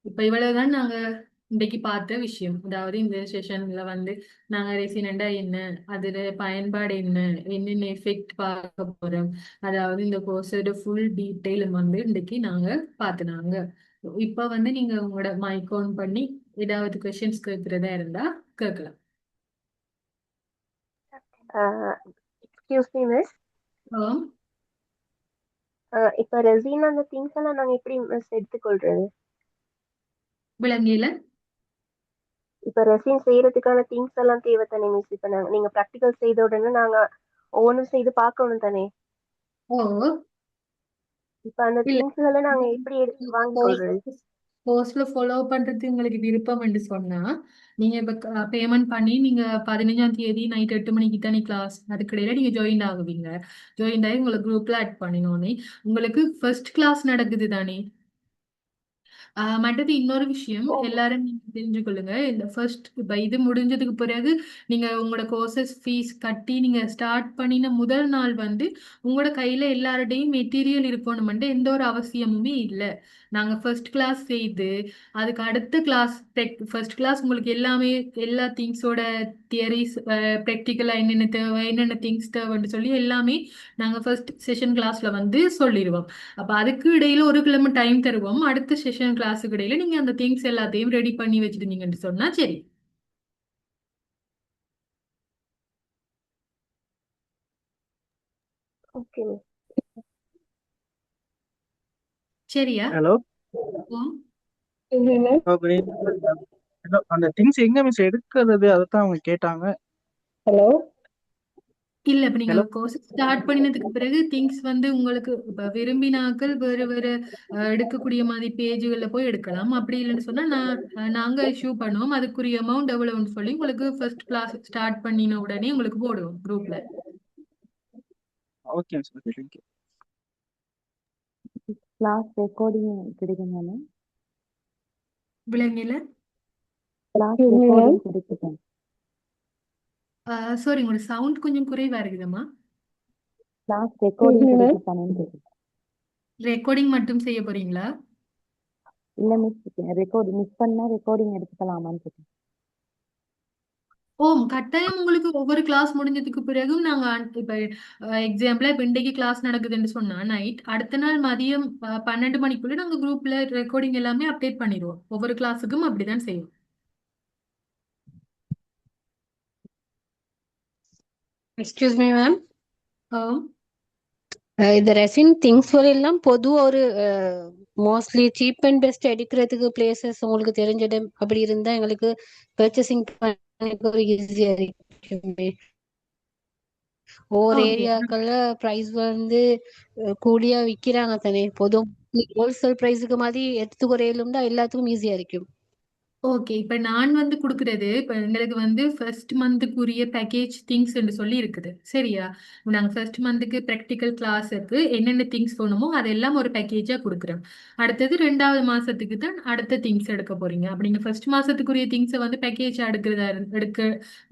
இப்ப இவ்வளவுதான் நாங்க இன்றைக்கு பார்த்த விஷயம். அதாவது இந்த செஷன்ல வந்து நாங்க ரெசினண்டா என்ன, அதுல பயன்பாடு என்ன, என்னென்ன எஃபெக்ட் பார்க்க போறோம், அதாவது இந்த கோர்ஸோட ஃபுல் டீட்டெயில் வந்து இன்றைக்கு நாங்க பார்த்துனாங்க. இப்ப வந்து நீங்க உங்களோட மைக் ஆன் பண்ணி ஏதாவது கொஸ்டின்ஸ் கேட்கறதா இருந்தா கேட்கலாம். எக்ஸ்கியூஸ் மீ மிஸ், ஆம். இப்ப ரெசின் அந்த திங்ஸ் எல்லாம் நாங்க எப்படி மிஸ் எடுத்துக்கொள்றது? விலங்கில இப்ப ரெசின் செய்யறதுக்கான திங்ஸ் எல்லாம் தேவை தானே மிஸ்? இப்ப நீங்க ப்ராக்டிகல் செய்த உடனே நாங்க ஒவ்வொன்றும் செய்து பார்க்கணும் தானே? ஓ இப்ப அந்த இல்ல திங்ஸ்களை நாங்க எப்படி வாங்கிக் கொள்றது? கோர்ஸ்ல ஃபாலோ பண்றது உங்களுக்கு விருப்பம் என்று சொன்னா நீங்க இப்ப பேமெண்ட் பண்ணி நீங்க 15ஆம் தேதி நைட் 8 மணிக்கு தானே கிளாஸ், அதுக்கிடையில நீங்க ஜாயின் ஆகுவீங்க. ஜாயின் ஆகி உங்களை குரூப்ல ஆட் பண்ணினோன்னே உங்களுக்கு ஃபர்ஸ்ட் கிளாஸ் நடக்குது தானே. மற்றது இன்னொரு விஷயம் ஓ, எல்லாரும் நீங்க தெரிஞ்சுக்கொள்ளுங்க. இந்த ஃபர்ஸ்ட் இப்ப இது முடிஞ்சதுக்கு பிறகு நீங்க உங்களோட கோர்சஸ் ஃபீஸ் கட்டி நீங்க ஸ்டார்ட் பண்ணின முதல் நாள் வந்து உங்களோட கையில எல்லாருடையும் மெட்டீரியல் இருக்கணும்ட்டு எந்த ஒரு அவசியமுமே இல்லை. நாங்க ஃபர்ஸ்ட் கிளாஸ் செய்து அதுக்கு அடுத்த கிளாஸ் ஃபர்ஸ்ட் கிளாஸ் உங்களுக்கு எல்லாமே எல்லா திங்ஸோட தியரிஸ் ப்ராக்டிக்கலா என்னென்ன தேவை என்னென்ன திங்ஸ் தேவைன்னு சொல்லி எல்லாமே நாங்க ஃபர்ஸ்ட் செஷன் கிளாஸ்ல வந்து சொல்லிடுவோம். அப்ப அதுக்கு இடையில ஒரு கிழமை டைம் தருவோம். அடுத்த செஷன் கிளாஸுக்கு இடையில நீங்க அந்த திங்ஸ் எல்லாத்தையும் ரெடி பண்ணி வச்சிருந்தீங்கன்னு சொன்னா சரி. ஓகே. சரியா? ஹலோ. ம். அந்த திங்ஸ் எங்க மிஸ் எடுக்கிறது அதைத்தான் அவங்க கேட்டாங்க. ஹலோ. இல்ல இப்ப நீங்க ஹலோ. கோர்ஸ் ஸ்டார்ட் பண்ணினதுக்கு பிறகு திங்ஸ் வந்து உங்களுக்கு இப்ப விரும்பினாக்கள் வேற வேற எடுக்கக்கூடிய மாதிரி பேஜுகள்ல போய் எடுக்கலாம். அப்படி இல்லைன்னு சொன்னா நாங்க இஷ்யூ பண்ணுவோம். அதுக்குரிய அமௌண்ட் எவ்வளவுன்னு சொல்லி உங்களுக்கு ஃபர்ஸ்ட் கிளாஸ் ஸ்டார்ட் பண்ணின உடனே உங்களுக்கு போடுவோம் குரூப்ல. Okay miss. Okay, thank you. Class recording கிடைக்குமா? விளங்கில கிளாஸ் ரெக்கார்டிங் கிடைக்கும். சாரி உங்களோட சவுண்ட் கொஞ்சம் குறைவா இருக்குதும்மா. Class recording கிடைக்குதானு. ரெக்கார்டிங் மட்டும் செய்ய போறீங்களா? இல்ல மிஸ், ரெக்கார்டிங் மிஸ் பண்ணா ரெக்கார்டிங் எடுத்துக்கலாமான்னு கேட்டேன். ஓ கட்டாயம் உங்களுக்கு ஒவ்வொரு கிளாஸ் முடிஞ்சதுக்கு பிறகும் நாங்க இப்ப எக்ஸாம்பிளா இப்ப இன்றைக்கு கிளாஸ் நடக்குதுன்னு சொன்னா நைட் அடுத்த நாள் மதியம் 12 மணிக்குள்ள நாங்க குரூப்ல ரெக்கார்டிங் எல்லாமே அப்டேட் பண்ணிடுவோம். ஒவ்வொரு கிளாஸுக்கும் அப்படிதான் செய்வோம். எக்ஸ்கியூஸ் மீ மேம், ஆம். இந்த ரெசின் திங்ஸ் எல்லாம் பொதுவா ஒரு மோஸ்ட்லி சீப் அண்ட் பெஸ்ட் எடுக்கிறதுக்கு பிளேசஸ் உங்களுக்கு தெரிஞ்ச இடம் அப்படி இருந்தா எங்களுக்கு பர்ச்சேசிங் பண்ண ஈஸியா இருக்குமே. ஒவ்வொரு ஓகே ஏரியாக்கள்ல பிரைஸ் வந்து கூடியா விக்கிறாங்க தானே. பொது ஹோல்சேல் பிரைஸுக்கு மாதிரி எடுத்துக்குறையிலும்டா எல்லாத்துக்கும் ஈஸியா இருக்கும். ஓகே இப்ப நான் வந்து கொடுக்கறது இப்ப எங்களுக்கு வந்து ஃபர்ஸ்ட் மந்த்துக்குரிய பேக்கேஜ் திங்ஸ் என்று சொல்லி இருக்குது. சரியா? நாங்க ஃபர்ஸ்ட் மந்த்துக்கு ப்ராக்டிக்கல் கிளாஸுக்கு என்னென்ன திங்ஸ் வேணுமோ அதெல்லாம் ஒரு பேக்கேஜா கொடுக்குறோம். அடுத்தது 2வது மாசத்துக்கு தான் அடுத்த திங்ஸ் எடுக்க போறீங்க. அப்ப நீங்க ஃபர்ஸ்ட் மாசத்துக்குரிய திங்ஸை வந்து பேக்கேஜா எடுக்க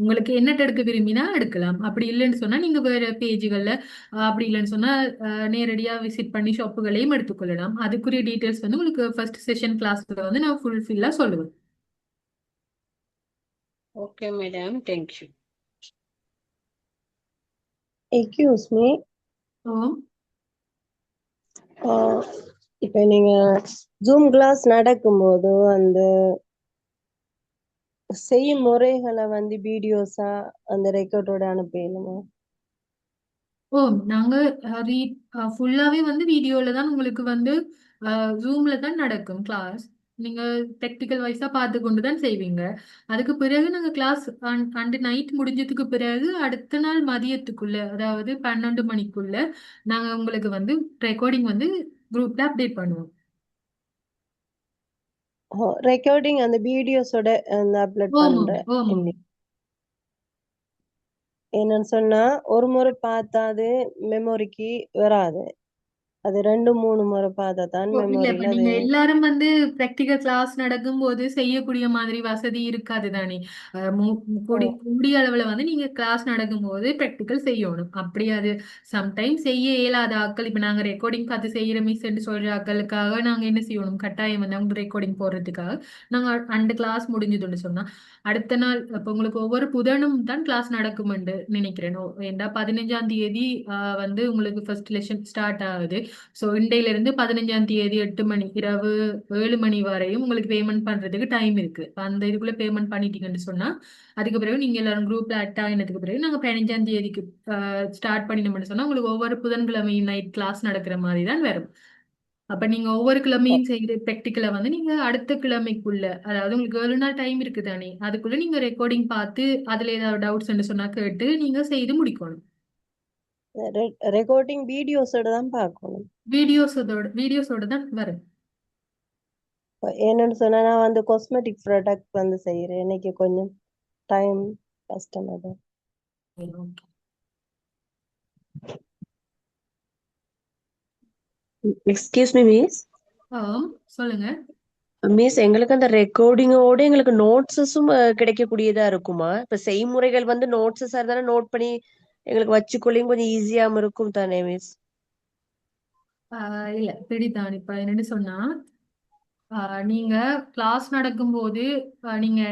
உங்களுக்கு என்ன எடுக்க விரும்பினா எடுக்கலாம். அப்படி இல்லைன்னு சொன்னா நீங்க வேற பேஜுகள்ல அப்படி இல்லைன்னு சொன்னா நேரடியா விசிட் பண்ணி ஷாப்புகளையும் எடுத்துக்கொள்ளலாம். அதுக்குரிய டீட்டெயில்ஸ் வந்து உங்களுக்கு ஃபர்ஸ்ட் செஷன் கிளாஸ்ல வந்து நான் ஃபுல்ஃபில்லா சொல்லுவேன். Okay madam, thank you. Excuse me, ஓ இப்போ நீங்க ஜூம் கிளாஸ் நடக்கும்போது அந்த செய்யும் முறைகளை வந்து வீடியோஸா அந்த ரெக்கார்டோட அனுப்பிடணுமா? ஓ நாங்க ஃபுல்லாவே வந்து வீடியோல தான் உங்களுக்கு வந்து ஜூம்ல தான் நடக்கும் கிளாஸ். நீங்க டெக்னிக்கல் வைஸா பார்த்து கொண்டு தான் செய்வீங்க. அதுக்கு பிறகு நாங்க கிளாஸ் அண்டு நைட் முடிஞ்சதுக்கு பிறகு அடுத்த நாள் மதியத்துக்குள்ள அதாவது 12 மணிக்குள்ள நாங்க உங்களுக்கு வந்து ரெக்கார்டிங் வந்து குரூப்ல அப்டேட் பண்ணுவோம். ரெக்கார்டிங் அந்த வீடியோஸோட அந்த அப்லோட் ஓமா பண்ற ஓமா என்னன்னு சொன்னா ஒரு முறை பார்த்தா அது மெமரிக்கு வராது. அது 2-3 முறை பார்த்தா தான் ஓ, இல்ல இப்ப மெமரியில அது. நீங்க எல்லாரும் வந்து பிராக்டிகல் கிளாஸ் நடக்கும்போது செய்யக்கூடிய மாதிரி வசதி இருக்காது தானே. கூடிய அளவுல வந்து நீங்க கிளாஸ் நடக்கும்போது பிராக்டிக்கல் செய்யணும். அப்படி அது சம்டைம் செய்ய இயலாத ஆட்கள் இப்ப நாங்க ரெக்கார்டிங் பார்த்து செய்யற மிஸ் சொல்ற ஆட்களுக்காக நாங்க என்ன செய்யணும், கட்டாயம் வந்து அவங்க ரெக்கார்டிங் போடுறதுக்காக நாங்க அந்த கிளாஸ் முடிஞ்சதுன்னு சொன்னா அடுத்த நாள் இப்ப உங்களுக்கு ஒவ்வொரு புதனும் தான் கிளாஸ் நடக்கும்னு நினைக்கிறேன். ஏண்டா 15ஆம் தேதி வந்து உங்களுக்கு ஃபர்ஸ்ட் லெசன் ஸ்டார்ட் ஆகுது. ஸோ இண்டையில இருந்து 15ஆம் தேதி 8 மணி இரவு 7 மணி வரையும் உங்களுக்கு பேமெண்ட் பண்றதுக்கு டைம் இருக்கு. அந்த இதுக்குள்ள பேமெண்ட் பண்ணிட்டீங்கன்னு சொன்னா அதுக்கு பிறகு நீங்க எல்லாரும் குரூப்ல அட் ஆகினதுக்கு பிறகு நாங்க 15ஆம் தேதிக்கு ஸ்டார்ட் பண்ணினோம்னு சொன்னா உங்களுக்கு ஒவ்வொரு புதன்கிழமையும் நைட் கிளாஸ் நடக்கிற மாதிரி தான் வரும். அப்ப நீங்க ஒவ்வொரு கிழமையும் செய்யற ப்ராக்டிக்கலை வந்து நீங்க அடுத்த கிழமைக்குள்ள அதாவது உங்களுக்கு 7 நாள் டைம் இருக்கு தானே, அதுக்குள்ள நீங்க ரெக்கார்டிங் பார்த்து அதுல ஏதாவது டவுட்ஸ் சொன்னா கேட்டு நீங்க செய்து முடிக்கணும். ரெக்கார்டிங் வீடியோஸோட தான் பார்க்கணும். வீடியோஸோட தான் வரும். என்னன்னு சொன்னா நான் வந்து காஸ்மெட்டிக் ப்ராடக்ட் வந்து செய்யறேன். எனக்கு கொஞ்சம் டைம் கஷ்டம் அது. ஓகே. Excuse me miss. சொல்லுங்க. மிஸ், எங்களுக்கு அந்த ரெக்கார்டிங்கோட எங்களுக்கு நோட்ஸஸும் கிடைக்கக்கூடியதா இருக்குமா? இப்ப செய்முறைகள் வந்து நோட்ஸஸ் தானே நோட் பண்ணி எங்களுக்கு வச்சுக்கொள்ளையும் கொஞ்சம் ஈஸியாம இருக்கும் தானே மிஸ்? இல்ல பிடிதான். இப்ப என்னன்னு சொன்னா நீங்க கிளாஸ் நடக்கும்போது நீங்க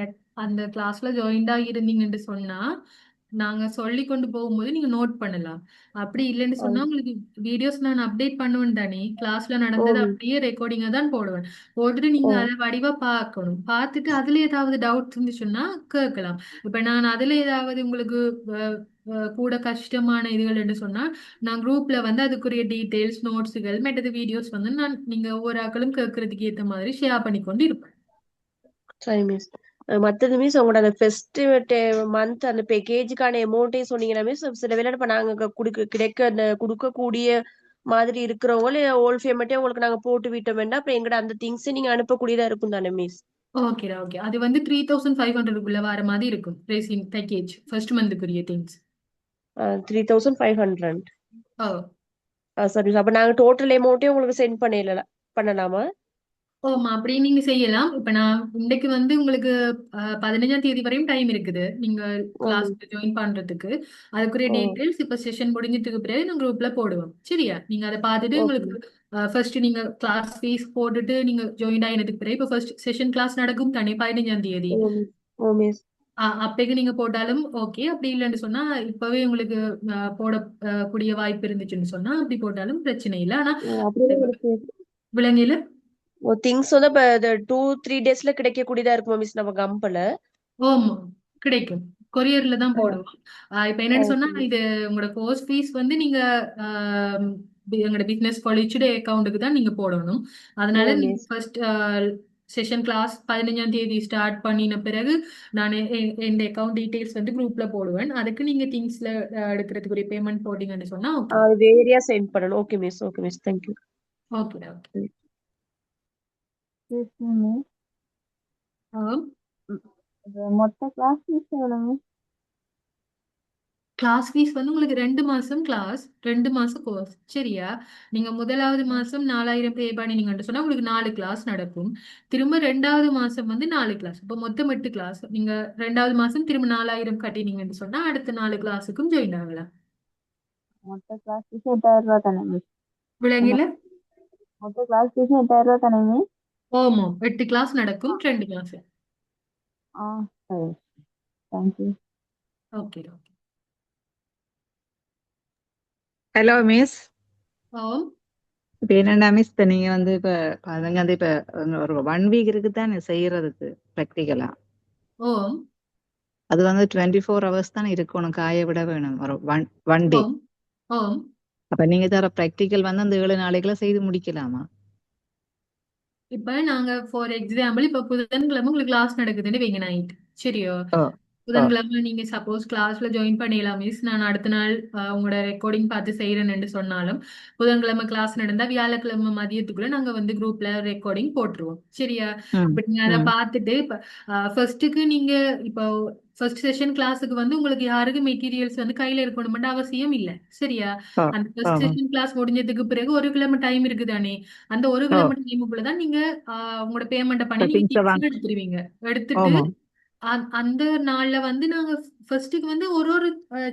அந்த கிளாஸ்ல ஜாயின்டா இருந்தீங்கன்னு சொன்னா நாங்க சொல்லி கொண்டு போகும்போது நீங்க நோட் பண்ணலாம். அப்படி இல்லைன்னு சொன்னா உங்களுக்கு வீடியோஸ் நான் அப்டேட் பண்ணுவேன் தானே, கிளாஸ்ல நடந்தது அப்படியே ரெக்கார்டிங்கா தான் போடுவேன். போட்டுட்டு நீங்க அதை வடிவா பார்க்கணும். பார்த்துட்டு அதுல ஏதாவது டவுட் இருந்துச்சுன்னா கேட்கலாம். இப்ப நான் அதுல ஏதாவது உங்களுக்கு கூட கஷ்டமான இதுகள் என்று சொன்னா நான் குரூப்ல வந்து அதுக்குரிய டீடைல்ஸ் நோட்ஸுகள் மற்றது வீடியோஸ் வந்து நான் நீங்க ஒவ்வொரு ஆக்களும் கேட்கறதுக்கு ஏற்ற மாதிரி ஷேர் பண்ணி கொண்டு இருப்பேன். சரி மிஸ். மற்றது மிஸ், உங்களோட அந்த ஃபர்ஸ்ட் மந்த் அந்த பேக்கேஜுக்கான அமௌண்ட்டையும் சொன்னீங்கன்னா மிஸ், சில வேலை இப்ப நாங்க கொடுக்கக்கூடிய மாதிரி இருக்கிறவங்க ஓல் பேமெண்ட்டே உங்களுக்கு நாங்க போட்டு விட்டோம் வேண்டாம், அப்புறம் எங்கட அந்த திங்ஸ் நீங்க அனுப்பக்கூடியதா இருக்கும் தானே மிஸ்? ஓகே. அது வந்து 3500 வர மாதிரி இருக்கும் ரேசிங் பேக்கேஜ் ஃபர்ஸ்ட் மந்த்துக்குரிய திங்ஸ். 3500. சரி மிஸ். அப்ப நாங்க டோட்டல் அமௌண்ட்டே உங்களுக்கு சென்ட் பண்ணலாமா? ஓமா, அப்படி நீங்க செய்யலாம். இப்ப நான் இன்னைக்கு வந்து உங்களுக்கு 15ஆம் தேதி வரையும் டைம் இருக்குது நீங்க கிளாஸ் ஜாயின் பண்றதுக்கு. அதுக்குரிய டீடைல்ஸ் இப்ப செஷன் முடிஞ்சதுக்கு பிறகு நான் குரூப்ல போடுவோம். சரியா? நீங்க அதை பார்த்துட்டு உங்களுக்கு ஃபர்ஸ்ட் நீங்க கிளாஸ் ஃபீஸ் போட்டுட்டு நீங்க ஜாயின் ஆயினதுக்கு பிறகு இப்ப ஃபர்ஸ்ட் செஷன் கிளாஸ் நடக்கும் தானே 15ஆம் தேதி. அப்பக்கு நீங்க போட்டாலும் ஓகே. அப்படி இல்லைன்னு சொன்னா இப்பவே உங்களுக்கு போடக்கூடிய வாய்ப்பு இருந்துச்சுன்னு சொன்னா அப்படி போட்டாலும் பிரச்சனை இல்லை. ஆனா விலங்கில திங்ஸ் வந்து இப்ப 2-3 டேஸ்ல கிடைக்கக்கூடியதா இருக்குமா மிஸ் நம்ம கம்பெனில? ஆமா, கிடைக்கும். கொரியர்ல தான் போடுவோம். இப்ப என்னன்னு சொன்னா இது உங்களோட கோர்ஸ் ஃபீஸ் வந்து நீங்க எங்களோட பிசினஸ் காலேஜோட அக்கௌண்ட்டுக்கு தான் நீங்க போடணும். அதனால நீங்க ஃபர்ஸ்ட் செஷன் கிளாஸ் 15ஆம் தேதி ஸ்டார்ட் பண்ணின பிறகு நான் என் அக்கௌண்ட் டீடைல்ஸ் வந்து குரூப்ல போடுவேன். அதுக்கு நீங்க திங்ஸ்ல எடுக்கிறதுக்குரிய பேமெண்ட் போட்டீங்கன்னு சொன்னா ஓகே. அது வேரியா சென்ட் பண்ணணும். Okay miss. Okay miss. Thank you. Okay. மொத்த கிளாஸ் ஃபீஸ் எவ்வளவு? கிளாஸ் ஃபீஸ் வந்து உங்களுக்கு 2 மாசம் கிளாஸ் 2 மாசம் கோர்ஸ். சரியா? நீங்க முதலாவது மாசம் 4000 பே பண்ணினீங்கன்னு சொன்னா உங்களுக்கு 4 கிளாஸ் நடக்கும். திரும்ப 2வது மாசம் வந்து 4 கிளாஸ். இப்போ மொத்தம் 8 கிளாஸ். நீங்க 2வது மாசம் திரும்ப 4000 கட்டினீங்கன்னு சொன்னா அடுத்த 4 கிளாஸுக்கும் ஜாயின் ஆகலாம். மொத்த கிளாஸ் ஃபீஸ் 8000 ரூபாய் தானே மிஸ்? விளங்கில? மொத்த கிளாஸ் ஃபீஸ் 8000 ரூபாய் தானே மிஸ்? ஆமா, 8 கிளாஸ் நடக்கும் 2 கிளாஸ். சரி. தேங்க்யூ. ஓகே. Hello miss. இப்ப என்னன்னா மிஸ், இப்ப நீங்க வந்து இப்ப அதுங்க வந்து இப்ப ஒரு 1 வீக் இருக்கு தானே செய்யறதுக்கு ப்ராக்டிக்கலா? அது வந்து 24 hours தான் இருக்கணும், காய விட வேணும் ஒரு ஒன் டே. அப்ப நீங்க தர ப்ராக்டிக்கல் வந்து அந்த 7 நாளைக்குள்ள செய்து முடிக்கலாமா? இப்ப நாங்க ஃபார் எக்ஸாம்பிள் இப்ப புதன்கிழமை உங்களுக்கு கிளாஸ் நடக்குதுன்னு வைங்க நைட். சரியோ? புதன்கிழமை நீங்க சப்போஸ் கிளாஸ்ல ஜாயின் பண்ணிடலாம் மிஸ். நான் அடுத்த நாள் உங்களோட ரெக்கார்டிங் பார்த்து செய்யறேன்னு சொன்னாலும் புதன்கிழமை கிளாஸ் நடந்தா வியாழக்கிழமை மதியத்துக்குள்ள நாங்க வந்து குரூப்ல ரெக்கார்டிங் போட்டுருவோம். சரியா? இப்ப நீங்க அதை பார்த்துட்டு இப்ப ஃபர்ஸ்ட்டுக்கு நீங்க இப்போ ஃபர்ஸ்ட் செஷன் கிளாஸுக்கு வந்து உங்களுக்கு யாருக்கு மெட்டீரியல்ஸ் வந்து கையில இருக்கணும்னு அவசியம் இல்ல. சரியா? அந்த ஃபர்ஸ்ட் செஷன் கிளாஸ் முடிஞ்சதுக்கு பிறகு 1 கிலோமீட்டர் டைம் இருக்குதானே, அந்த 1 கிலோமீட்டர் டைமுக்குள்ளதான் நீங்க உங்களோட பேமெண்ட் பண்ணி நீங்க எடுத்துருவீங்க. எடுத்துட்டு அந்த நாள்ல வந்து நாங்க ஃபர்ஸ்ட்டுக்கு வந்து ஒரு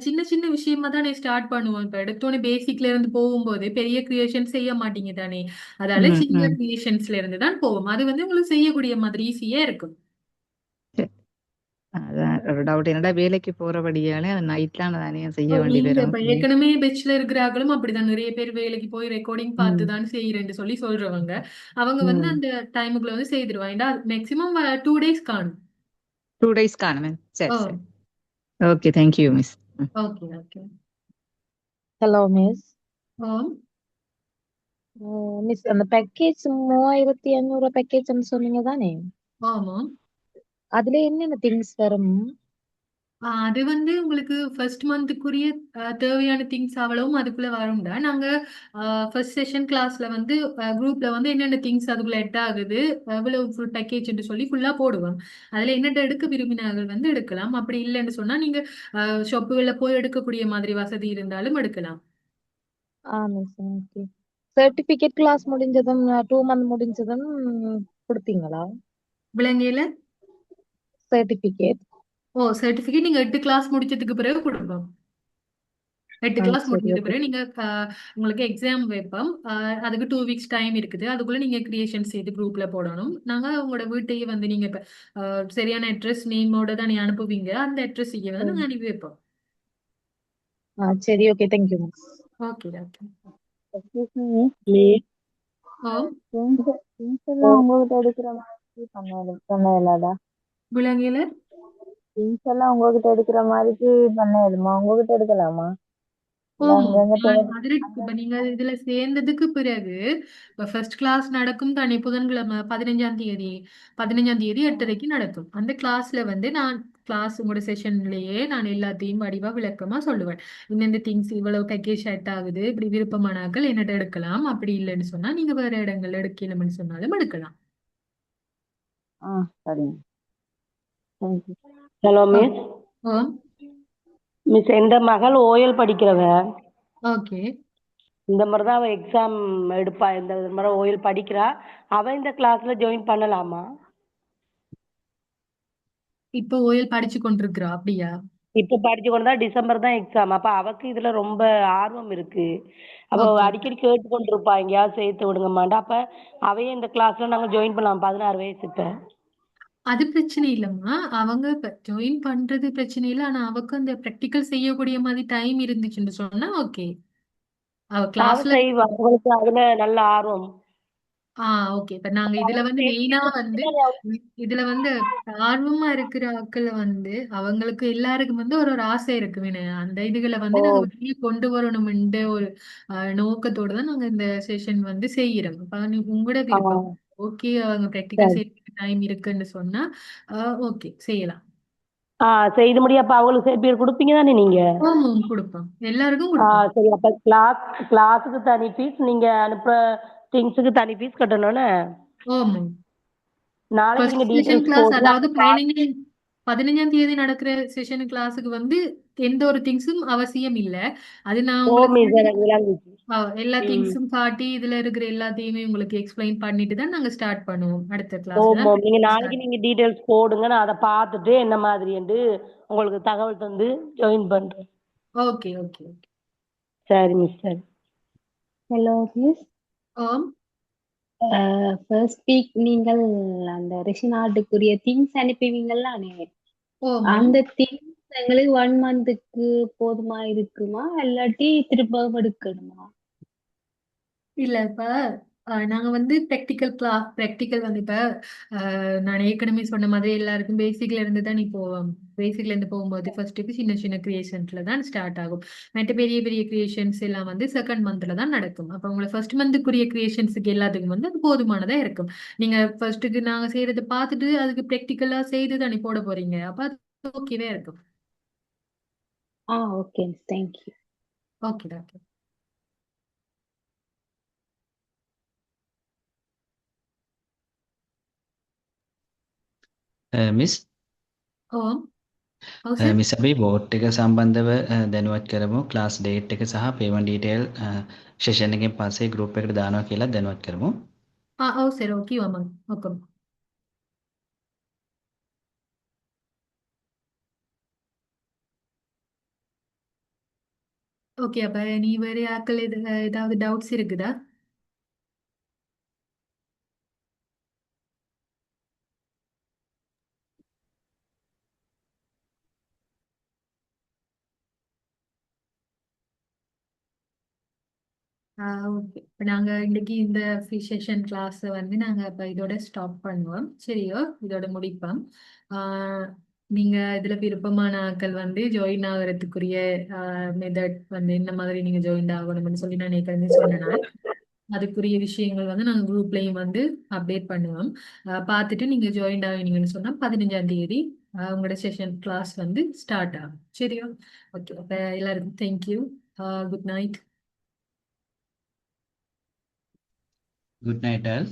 சின்ன சின்ன விஷயமா தானே ஸ்டார்ட் பண்ணுவோம். இப்ப எடுத்தோன்னே பேசிக்ல இருந்து போகும்போது பெரிய கிரியேஷன் செய்ய மாட்டீங்க தானே, அதால சின்ன கிரியேஷன்ஸ்ல இருந்து தான் போவோம். அது வந்து உங்களுக்கு செய்யக்கூடிய மாதிரி ஈஸியா இருக்கும். அதான் ஒரு டவுட். என்னடா வேலைக்கு போறபடியாலே அது நைட்லாம் தானே செய்ய வேண்டி நீங்க வரும். இப்ப ஏற்கனவே பெச்ல இருக்கிறாங்களும் அப்படிதான் நிறைய பேர் வேலைக்கு போய் ரெக்கார்டிங் பார்த்து தான் செய்யறேன்னு சொல்லி சொல்றவங்க. அவங்க வந்து அந்த டைமுக்குள்ள வந்து செய்திருவாங்க. மேக்சிமம் 2 days காணும். 2 days காணும். சரி சரி. Okay, thank you miss. Okay. Hello miss. Miss, அந்த பேக்கேஜ் 3500 பேக்கேஜ் சொன்னீங்க தானே? ஆமா. அதுல என்னென்ன திங்ஸ் வரும்? அது வந்து உங்களுக்கு ஃபர்ஸ்ட் மந்த்துக்குரிய தேவையான திங்ஸ் அவ்வளவும் அதுக்குள்ள வரும்டா. நாங்க ஃபர்ஸ்ட் செஷன் கிளாஸ்ல வந்து குரூப்ல வந்து என்னென்ன திங்ஸ் அதுக்குள்ள எட் ஆகுது, எவ்வளவு ஃபுல் பேக்கேஜ்னு சொல்லி ஃபுல்லா போடுவோம். அதுல என்னென்ன எடுக்க விரும்பினார்கள் வந்து எடுக்கலாம். அப்படி இல்லைன்னு சொன்னா நீங்க ஷாப்புகளில் போய் எடுக்கக்கூடிய மாதிரி வசதி இருந்தாலும் எடுக்கலாம். Miss okay. சர்டிபிகேட் கிளாஸ் முடிஞ்சதும் 2 மந்த் முடிஞ்சதும் கொடுப்பீங்களா விலங்கையில சர்டிபிகேட்? சர்டிபிகேட் நீங்க 8 கிளாஸ் முடிச்சதுக்கு பிறகு கொடுப்போம். 8 கிளாஸ் சரி முடிஞ்சது ஓகே. பிறகு நீங்க உங்களுக்கு எக்ஸாம் வைப்போம். அதுக்கு 2 வீக்ஸ் டைம் இருக்குது. அதுக்குள்ள நீங்க கிரியேஷன் செய்து குரூப்ல போடணும். நாங்க உங்களோட வீட்டையே வந்து நீங்க இப்ப சரியான அட்ரஸ் நேமோட தான் நீ அனுப்புவீங்க. அந்த அட்ரஸ் வந்து நாங்க அனுப்பி வைப்போம். சரி okay. Thank you miss. Okay doctor. Miss things எல்லாம் உங்ககிட்ட எடுக்கிற மாதிரி பண்ணலாடா. விலங்கையில திங்ஸ் எல்லாம் உங்ககிட்ட எடுக்கிற மாதிரி பண்ணலாமா? உங்ககிட்ட எடுக்கலாமா? இப்ப நீங்க இதுல சேர்ந்ததுக்கு பிறகு இப்ப ஃபர்ஸ்ட் கிளாஸ் நடக்கும் தானே புதன்கிழமை 15ஆம் தேதி 8:30க்கு நடக்கும். அந்த கிளாஸ்ல வந்து நான் உங்களோட செஷன்லயே நான் எல்லாத்தையும் வடிவா விளக்கமா சொல்லுவேன். இந்த திங்ஸ் இவ்வளவு பேக்கேஜ் செட் ஆகுது, இப்படி விருப்பமானாக்கள் என்னட்ட எடுக்கலாம். அப்படி இல்லைன்னு சொன்னா நீங்க வேற இடங்கள்ல எடுக்கணும்னு சொன்னாலும் எடுக்கலாம். சரிங்க. தேங்க்யூ. Hello miss. மிஸ் எந்த மகள் ஓயல் படிக்கிறவ. ஓகே. இந்த மாதிரி தான் அவ எக்ஸாம் எடுப்பா. இந்த மாதிரி ஓயல் படிக்கிறா. அவ இந்த கிளாஸ்ல ஜாயின் பண்ணலாமா? இப்போ ஓயல் படிச்சு கொண்டிருக்கிறா அப்படியா? இப்ப படிச்சு கொண்டுதான் டிசம்பர் தான் எக்ஸாம். அப்ப அவக்கு இதுல ரொம்ப ஆர்வம் இருக்கு. அப்ப அடிக்கடி கேட்டு கொண்டிருப்பா எங்கேயாவது சேர்த்து விடுங்கம்மாண்டா. அப்ப அவையே இந்த கிளாஸ்ல நாங்க ஜாயின் பண்ணலாம். 16 வயசு இப்ப. அது பிரச்சனை இல்லம்மா. அவங்க ஜாயின் பண்றது பிரச்சனை இல்லை. ஆனா அவக்கு அந்த ப்ராக்டிக்கல் செய்யக்கூடிய மாதிரி டைம் இருந்துச்சுன்னு சொன்னா ஓகே. அவ கிளாஸ்ல செய்வா. அவங்களுக்கு அதுல நல்ல ஆர்வம். ஓகே. இப்ப நாங்க இதுல வந்து மெயினா வந்து ஆர்வமா இருக்கிற ஆட்கள் வந்து அவங்களுக்கு எல்லாருக்கும் வந்து ஒரு ஒரு ஆசை இருக்கு. அந்த இதுகளை வந்து நாங்க வெளியே கொண்டு வரணும்ன்ற ஒரு நோக்கத்தோட தான் நாங்க இந்த செஷன் வந்து செய்யறோம். அப்ப உங்களோட விருப்பம். ஓகே, அவங்க ப்ராக்டிக்கல் செய்ய டைம் இருக்குன்னு சொன்னா ஓகே செய்யலாம். செய்து முடியும். அப்ப அவங்களுக்கு சேர்த்து கொடுப்பீங்க தானே நீங்க? கொடுப்போம். எல்லாருக்கும் கொடுப்போம். சரி. அப்ப கிளாஸுக்கு தனி ஃபீஸ், நீங்க அனுப்புற திங்ஸுக்கு தனி ஃபீஸ் கட்டணும்னு. நாளைக்கு நீங்க டீடைல்ஸ் கிளாஸ் அதாவது 15ஆம் தேதி நடக்கிற செஷன் கிளாஸுக்கு வந்து எந்த ஒரு திங்ஸும் அவசியம் இல்ல. அது நான் உங்களுக்கு எல்லா திங்ஸும் காட்டி இதுல இருக்கிற எல்லாத்தையுமே உங்களுக்கு எக்ஸ்பிளைன் பண்ணிட்டு தான் நாங்க ஸ்டார்ட் பண்ணுவோம் அடுத்த கிளாஸ். நீங்க நாளைக்கு நீங்க டீடைல்ஸ் போடுங்க. நான் அதை பார்த்துட்டு என்ன மாதிரி என்று உங்களுக்கு தகவல் தந்து ஜாயின் பண்றேன். Okay okay okay. சரி மிஸ். சரி. Hello miss. ஃபர்ஸ்ட் வீக் நீங்கள் அந்த ரெசினார்டுக்குரிய திங்ஸ் அனுப்புவீங்கல்ல, அந்த திங்ஸ் எங்களுக்கு 1 மந்த்துக்கு போதுமா இருக்குமா இல்லாட்டி திரும்ப எடுக்கணுமா? இல்ல இப்ப நாங்க வந்து ப்ராக்டிக்கல் வந்து இப்ப நான் ஏற்கனவே சொன்ன மாதிரி எல்லாருக்கும் பேசிக்ல இருந்து தான் போவோம். பேசிக்ல இருந்து போகும்போது ஃபர்ஸ்ட்டுக்கு சின்ன சின்ன கிரியேஷன்ஸ்ல தான் ஸ்டார்ட் ஆகும். மற்ற பெரிய பெரிய கிரியேஷன்ஸ் எல்லாம் வந்து செகண்ட் மந்த்ல தான் நடக்கும். அப்ப உங்களை ஃபர்ஸ்ட் மந்த்துக்குரிய கிரியேஷன்ஸுக்கு எல்லாத்துக்கும் வந்து அது போதுமானதா இருக்கும். நீங்க ஃபர்ஸ்ட்டுக்கு நாங்க செய்யறதை பார்த்துட்டு அதுக்கு ப்ராக்டிக்கலா செய்து தானே போட போறீங்க. அப்ப அது ஓகேவே இருக்கும். Okay. Thank you. Okay doctor. Miss miss අපි බෝට් එක සම්බන්ධව දැනුවත් කරමු. ක්ලාස් ඩේට් එක සහ පේමන්ට් ඩීටේල් සෙෂන් එකෙන් පස්සේ ගෲප් එකට දානවා කියලා දැනුවත් කරමු. சரி ஓகே வாமாங்க. ஓகே. ஓகே. அப்ப நீ வேற யாக்கள் ஏதாவது டவுட்ஸ் இருக்குதா? ஓகே. இப்போ நாங்கள் இன்னைக்கு இந்த ஃப்ரீ செஷன் கிளாஸை வந்து நாங்கள் இப்போ இதோட ஸ்டாப் பண்ணுவோம். சரியோ, இதோட முடிப்போம். நீங்கள் இதில் விருப்பமான ஆட்கள் வந்து ஜாயின் ஆகிறதுக்குரிய மெத்தட் வந்து இந்த மாதிரி நீங்கள் ஜாயின் ஆகணும்னு சொல்லி நான் ஏற்கனவே சொன்னேன்னா அதுக்குரிய விஷயங்கள் வந்து நாங்கள் குரூப்லேயும் வந்து அப்டேட் பண்ணுவோம். பார்த்துட்டு நீங்கள் ஜாயின் ஆகினீங்கன்னு சொன்னால் 15ஆம் தேதி உங்களோட செஷன் கிளாஸ் வந்து ஸ்டார்ட் ஆகும். சரியா? ஓகே, அப்போ எல்லாருக்கும் thank you. Good night. Good night all.